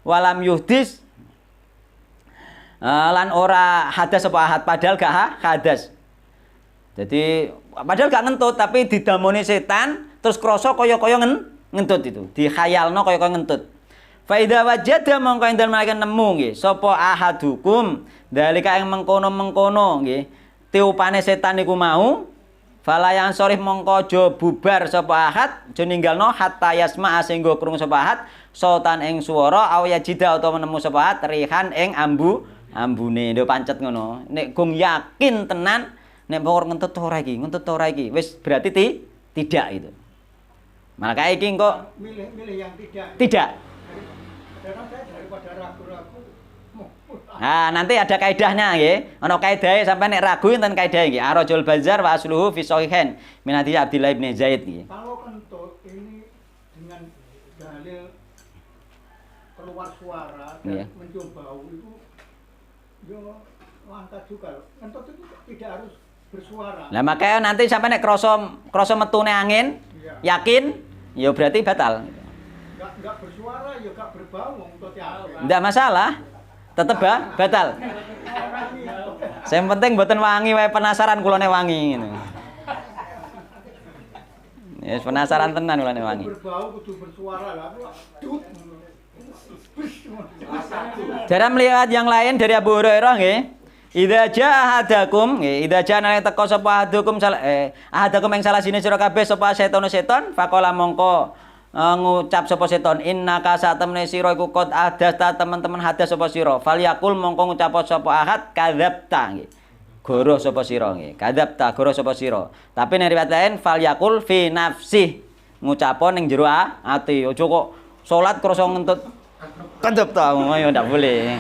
Walam yuhdis lan ora hadas apa ahad, padahal gak hadas. Jadi padahal gak ngentut tapi didamoni setan terus krasa kaya-kaya ngentut itu. Dikhayalno kaya-kaya ngentut. Fa idza wajada mongko ing dalem nemu nggih sapa ahadukum dalika ing mengkono-mengkono nggih tiupane setan iku mau fala yang sorih mongko aja bubar sapa ahad aja ninggalno hatta yasma sehingga krungu sapa ahad sautan ing swara aw yajida utawa nemu sapa ahad rihan ing ambune ndek pancet ngono nek gong yakin tenan nek pokok ngentut ora iki wis berarti tidak itu maka iki kok milih yang tidak karena saya daripada ragu-ragu. Nah, nanti ada kaidahnya nggih. Ana kaidahe sampeyan nek ragu enten kaidahe nggih. Arajul Bazar wa asluhu fi sahihain min hadits Abdullah bin Zaid nggih. Kalau kentut ini dengan dalil keluar suara dan mencium bau itu yo langka juga. Kentut itu tidak harus bersuara. Lah makanya nanti sampai nek krasa metune angin, Iya. yakin, ya berarti batal. Enggak bersuara ya enggak berbau untuk yakin. Ndak masalah. Tetep batal. Yang penting mboten wangi wae, penasaran kula nek wangi ngono. Ya penasaran tenan kula nek wangi. Berbau kudu bersuara lah. Dut. Cara melihat yang lain dari Abu Hurairah nggih. Idza jaa ahadakum, nggih, idza jaa nang teka sapa ahadakum ing salah sini sira kabeh sapa seton, faqala mongko ngucap sapa seton, innaka satamne sira iku qad adasta teman-teman hadas sapa sira. Falyakul mongko ngucap sapa ahad kadzabta nggih. Goroh sapa sira nggih. Kadzabta goroh sapa sira. Tapi ning riwayat lain falyakul fi nafsih. Ngucapo ning jero ati. Aja kok salat krasa ngentut kadzabta ngono ndak boleh.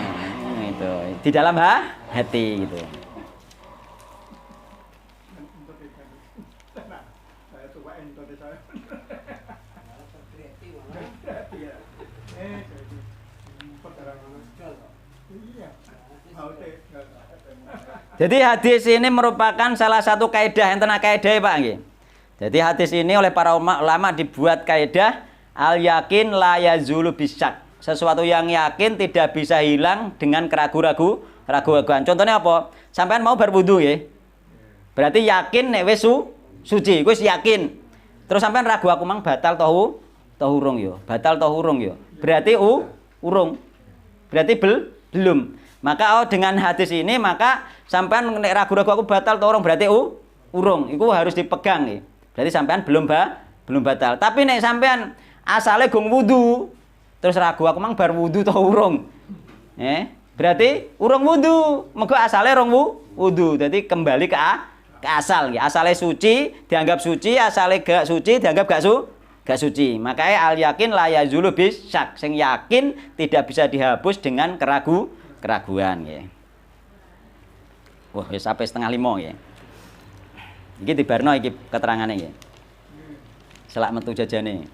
Gitu. Di dalam hati gitu. Saya cobain tadi saya. Jadi hadis ini merupakan salah satu kaidah enten kaidah Pak nggih. Jadi hadis ini oleh para ulama dibuat kaidah al yakin la yazulu bisyak. Sesuatu yang yakin tidak bisa hilang dengan keraguan. Contohnya apa? Sampean mau berwudu ya. Berarti yakin nek wis suci, wis yakin. Terus sampean ragu aku mang batal toh urung yo. Batal toh urung yo. Berarti urung. Berarti belum. Maka dengan hadis ini maka sampean nek ragu-ragu aku batal toh urung berarti urung. Iku harus dipegang ya. Berarti sampean belum batal. Tapi nek sampean asale gong wudu terus ragu aku mang bar wudu toh urung. Berarti urung wudu. Mergo asale rong wudu. Jadi kembali ke asal nggih. Asale suci dianggap suci, asale gak suci dianggap gak suci. Makanya al yakin la yazulu bis syak. Sing yakin tidak bisa dihapus dengan keraguan nggih. Wah, wis sampai 4:30 nggih. Iki dibarno iki keterangane nggih. Selak metu jajane.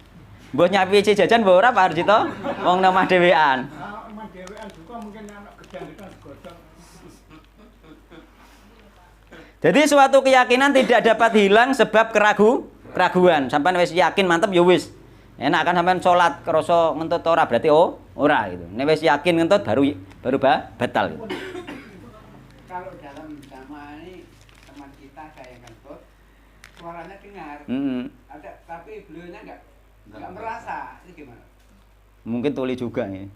Mbah nyapi jajan mbah ora Pak Arjito? Wong nemah dhewean. Emang dhewean juga mungkin anak kejangan godong. Jadi suatu keyakinan tidak dapat hilang sebab keraguan. Sampai wis yakin mantep ya wis. Enak kan sampean salat krasa ngentut ora berarti ora gitu. Nek wis yakin ngentut baru batal gitu. Kalau dalam jamaah ini teman kita kayak ngentut suaranya dengar. Ada tapi beliaunya enggak merasa. Ini gimana? Mungkin tuli juga ya.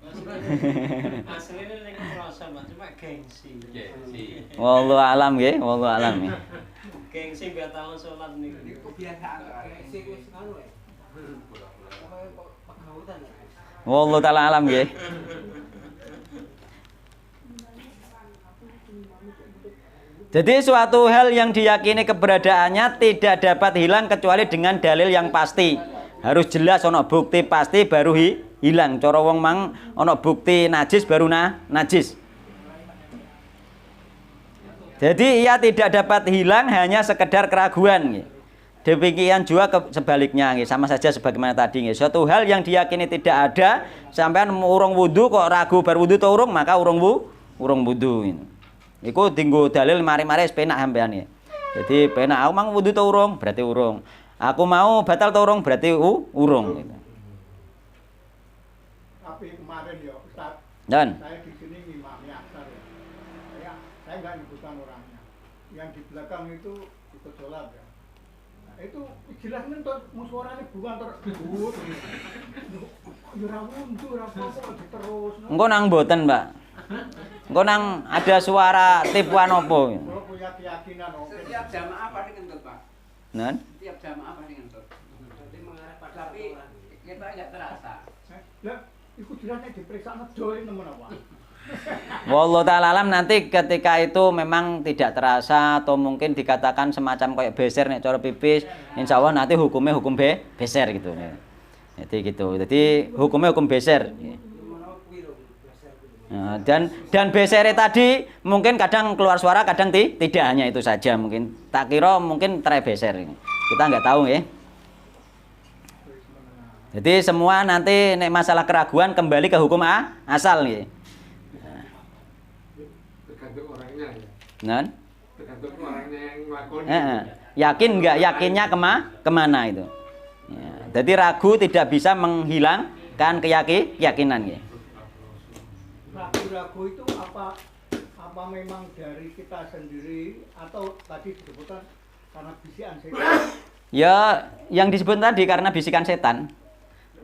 Aslinya nek merasa cuma gengsi. Wallahu alam nggih, wallahu alam ya. Gengsi batal salat niku. Itu kebiasaan gengsi wis anu ya. Wallahu taala alam nggih. Jadi suatu hal yang diyakini keberadaannya tidak dapat hilang kecuali dengan dalil yang pasti. Harus jelas ono bukti pasti baru hilang. Cara wong mang ono bukti najis baru najis. Jadi ia tidak dapat hilang hanya sekedar keraguan. Demikian juga sebaliknya, sama saja sebagaimana tadi. Suatu hal yang diyakini tidak ada, sampean urung wudu kok ragu bar wudu atau urung, maka urung wudu. Iku tinggu dalil mari-mari penak sampean. Jadi penak aku mang wudu atau urung, berarti urung. Aku mau batal atau urung, berarti urung. Tapi kemarin ya Ustaz, Dan saya di sini ngimami asar ya. Saya nggak nyebutkan orangnya. Yang di belakang itu ikut sholat ya. Nah, itu jelas ngentot musyawarahnya bukan terbut. Ya wundu ra apa diterus. engko nang mboten, Mbak. Engko nang ada suara tipuan opo? Kalau punya keyakinan oke. Setiap jamaah pasti ngentut, Pak. Nan? Setiap jamaah pasti ngentut. Jadi mengarah pada tapi kita enggak terasa. Lah, iku jelasnya diperiksa ngedoin temen apa? Wallahu ta'ala alam, nanti ketika itu memang tidak terasa atau mungkin dikatakan semacam kayak beser nek cara pipis, insya Allah nanti hukumnya hukum beser gitu. Jadi gitu. Jadi hukumnya hukum beser. Nah, dan beser tadi mungkin kadang keluar suara, kadang tidak, hanya itu saja mungkin. Tak kira mungkin try beser ini. Kita nggak tahu ya. Jadi semua nanti nek masalah keraguan kembali ke hukum asal nih. Tergantung orangnya ya. Nah, Tergantung orangnya yang ngelakuin. Yakin nggak? Yakinnya kemana itu? Ya, jadi ragu tidak bisa menghilangkan keyakinan ya. Ragu-ragu itu apa memang dari kita sendiri atau tadi disebutkan karena bisikan setan? Ya, yang disebut tadi karena bisikan setan.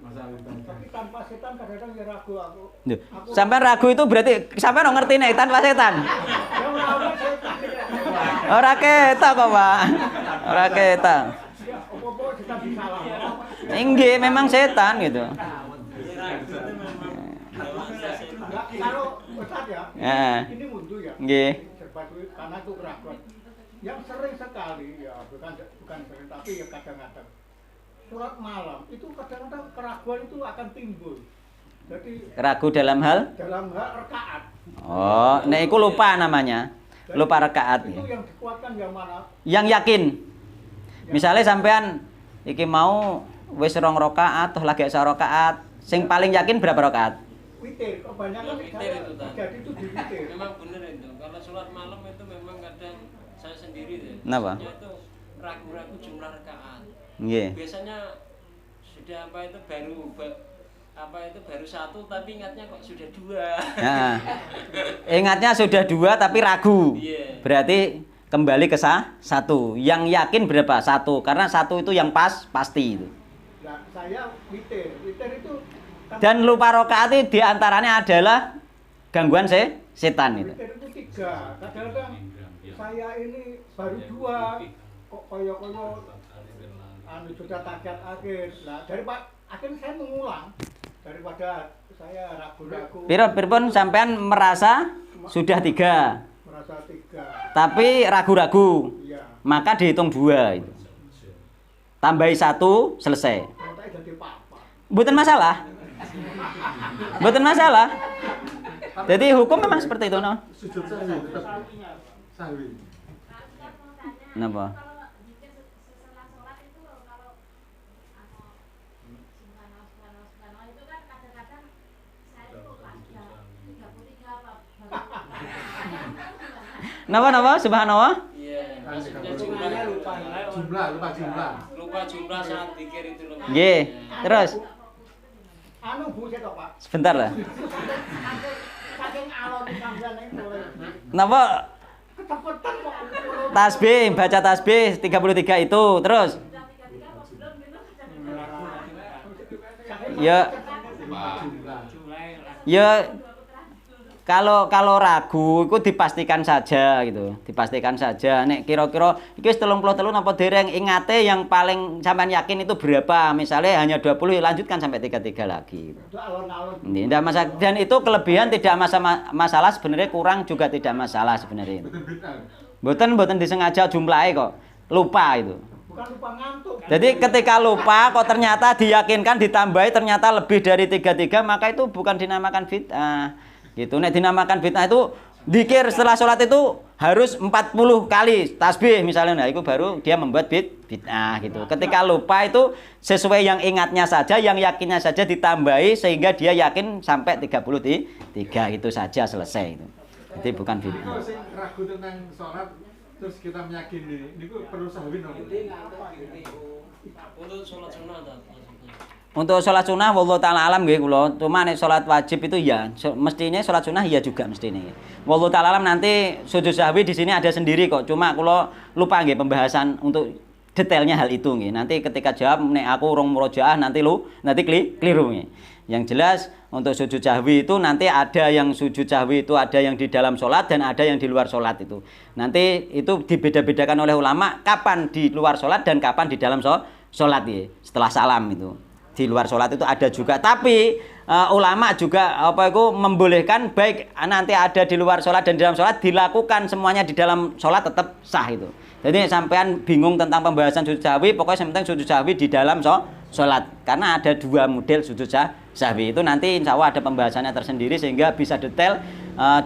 Tapi tanpa setan kadang-kadang ya ragu aku. Sampai ragu itu berarti sampai ngerti nih tanpa setan. Ya ora setan. Ora ketok kok, Pak. Ora ketok. Ya opo-opo setan disalah. Nggih, memang setan gitu. Kalau Ustaz ya, ini mundur ya. Nggih. Karena itu keraguan. Yang sering sekali ya bukan sering tapi ya kadang-kadang surat malam itu kadang-kadang keraguan itu akan timbul. Jadi Ragu dalam hal? rakaat. Oh, nek iku lupa namanya. Lupa rakaat. Itu yang dikuatkan yang mana? Yang yakin. Misalnya sampean iki mau wis 2 rakaat toh lagi 1 rakaat, sing paling yakin berapa rakaat? Witir, kebanyakan Witir itu, Tan. jadi itu di witir. Memang benar itu. Kalau sholat malam itu memang kadang saya sendiri deh. Kenapa? Biasanya itu ragu-ragu jumlah rakaat. Nggih. Biasanya sudah baru 1 tapi ingatnya kok sudah 2. Nah, ingatnya sudah 2 tapi ragu. Iya. Berarti kembali ke 1. Yang yakin berapa? 1. Karena 1 itu yang pasti itu. Nah, saya witir. Witir itu Dan lupa rakaat itu diantaranya adalah gangguan setan itu. witir itu 3. Kadang-kadang saya ini baru 2 kok koyo-koyo sudah tagihan akhir. Nah, akhirnya saya mengulang daripada saya ragu-ragu. Pirpun sampean merasa sudah 3, Merasa 3. tapi ragu-ragu. Iya. Maka dihitung 2 itu. Tambahi 1 selesai. Kalau tak jadi apa-apa. Bukan masalah. Bukan masalah. Jadi hukum memang seperti itu, no? Sujud sahwi tetap sahwi. Kenapa? Napa subhanallah? Iya. Maksudnya Jumlah lupa jumlah saat pikir itu loh. Nggih. Terus Bu saya toh, Pak. sebentar lah. Saking alon sampean itu. Napa Ketepetan kok. tasbih, baca tasbih 33 itu. Terus ya ya kalau ragu itu dipastikan saja gitu. Dipastikan saja nek kira-kira iki wis 33 napa dereng ingate yang paling sampean yakin itu berapa? Misalnya hanya 20 lanjutkan sampai 33 lagi. Itu alon-alon. Ini tidak masalah dan itu kelebihan tidak masalah sebenarnya kurang juga tidak masalah sebenarnya. Mboten disengaja jumlahnya kok. Lupa itu. Bukan lupa ngantuk. Jadi ketika lupa kok ternyata diyakinkan ditambahi ternyata lebih dari 33 maka itu bukan dinamakan bid'ah. Gitu. Nek dinamakan bid'ah itu zikir setelah sholat itu harus 40 kali tasbih misalnya. Nah, itu baru dia membuat bid'ah gitu. Ketika lupa itu sesuai yang ingatnya saja, yang yakinnya saja ditambahi sehingga dia yakin sampai 33 itu saja selesai itu. Jadi bukan bid'ah. Kalau sing ragu tentang sholat terus kita meyakini niku perlu sahwi nopo? Untuk sholat sunnah tak? Untuk sholat sunnah wallahu taala alam nggih kula. Cuma nek sholat wajib itu ya mestinya sholat sunnah ya juga mestinya. Wallahu taala alam nanti sujud sahwi di sini ada sendiri kok. Cuma kula lupa nggih pembahasan untuk detailnya hal itu nggih. Nanti ketika jawab nek aku urung murojaah nanti keliru nggih. Yang jelas untuk sujud sahwi itu nanti ada yang sujud sahwi itu ada yang di dalam sholat dan ada yang di luar sholat itu. Nanti itu dibeda-bedakan oleh ulama kapan di luar sholat dan kapan di dalam sholat ya. Setelah salam itu. Di luar sholat itu ada juga, tapi ulama juga membolehkan baik nanti ada di luar sholat dan di dalam sholat dilakukan semuanya di dalam sholat tetap sah itu. Jadi sampean bingung tentang pembahasan sujud sahwi, pokoknya yang penting sujud sahwi di dalam sholat karena ada 2 model sujud sahwi itu nanti insya Allah ada pembahasannya tersendiri sehingga bisa detail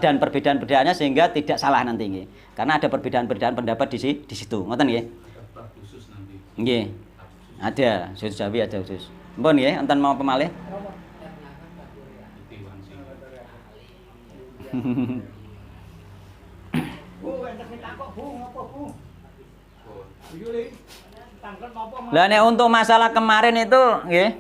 dan perbedaan-perbedaannya sehingga tidak salah nanti nggih. Karena ada perbedaan-perbedaan pendapat di situ, ngoten nggih. Khusus nanti. Nggih. Ada sujud sahwi ada khusus. Mpun nggih, enten mau pemalih. Bu, enten kok Bu, ngopo Bu? Iya Le. Tanglet napa? Lah nek untuk masalah kemarin itu nggih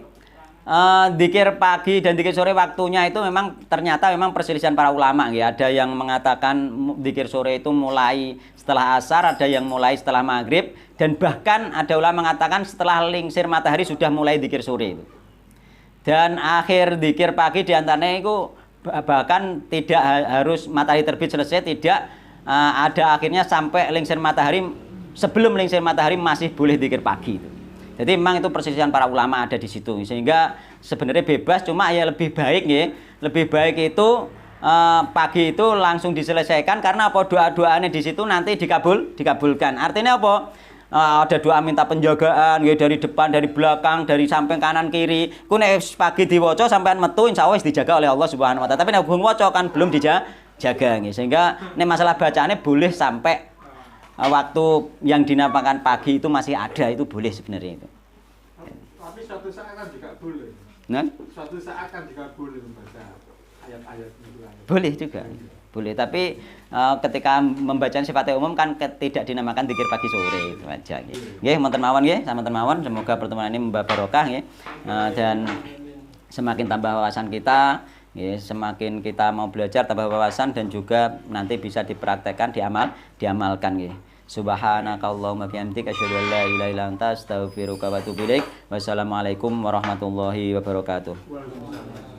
dzikir pagi dan dzikir sore waktunya itu memang ternyata memang perselisihan para ulama nggih. Ada yang mengatakan dzikir sore itu mulai setelah asar, ada yang mulai setelah maghrib, dan bahkan ada ulama mengatakan setelah lingsir matahari sudah mulai dzikir sore itu. Dan akhir dzikir pagi diantaranya itu bahkan tidak harus matahari terbit selesai, tidak ada akhirnya sampai lingsir matahari, sebelum lingsir matahari masih boleh dzikir pagi itu. Jadi memang itu perselisihan para ulama ada di situ, sehingga sebenarnya bebas, cuma ya lebih baik ya, lebih baik itu pagi itu langsung diselesaikan, karena apa, doa-doanya di situ nanti dikabulkan. Artinya apa? Ada doa minta penjagaan ya, dari depan, dari belakang, dari samping kanan kiri. Ku nek pagi diwaca sampean metu insyaallah wis dijaga oleh Allah Subhanahu wa taala. Tapi nek belum waca kan belum dijaga nggih. Sehingga nek masalah bacaannya boleh sampai waktu yang dinamakan pagi itu masih ada, itu boleh sebenarnya itu. Tapi suatu saat kan juga boleh. Nah? Suatu saat kan juga boleh membaca ayat-ayat itu. Boleh juga. Boleh, tapi ketika membaca sifatnya umum kan tidak dinamakan dzikir pagi sore itu aja nggih. Nggih, wonten mawon nggih, samanten mawon, semoga pertemuan ini membawa barokah nggih. Dan semakin tambah wawasan kita, nggih, semakin kita mau belajar tambah wawasan, dan juga nanti bisa dipraktekkan, diamalkan nggih. Subhanakallahumma bihamdika asyhadu an la ilaha illa anta astaghfiruka wa atubu ilaik. Wassalamualaikum warahmatullahi wabarakatuh. Waalaikumsalam.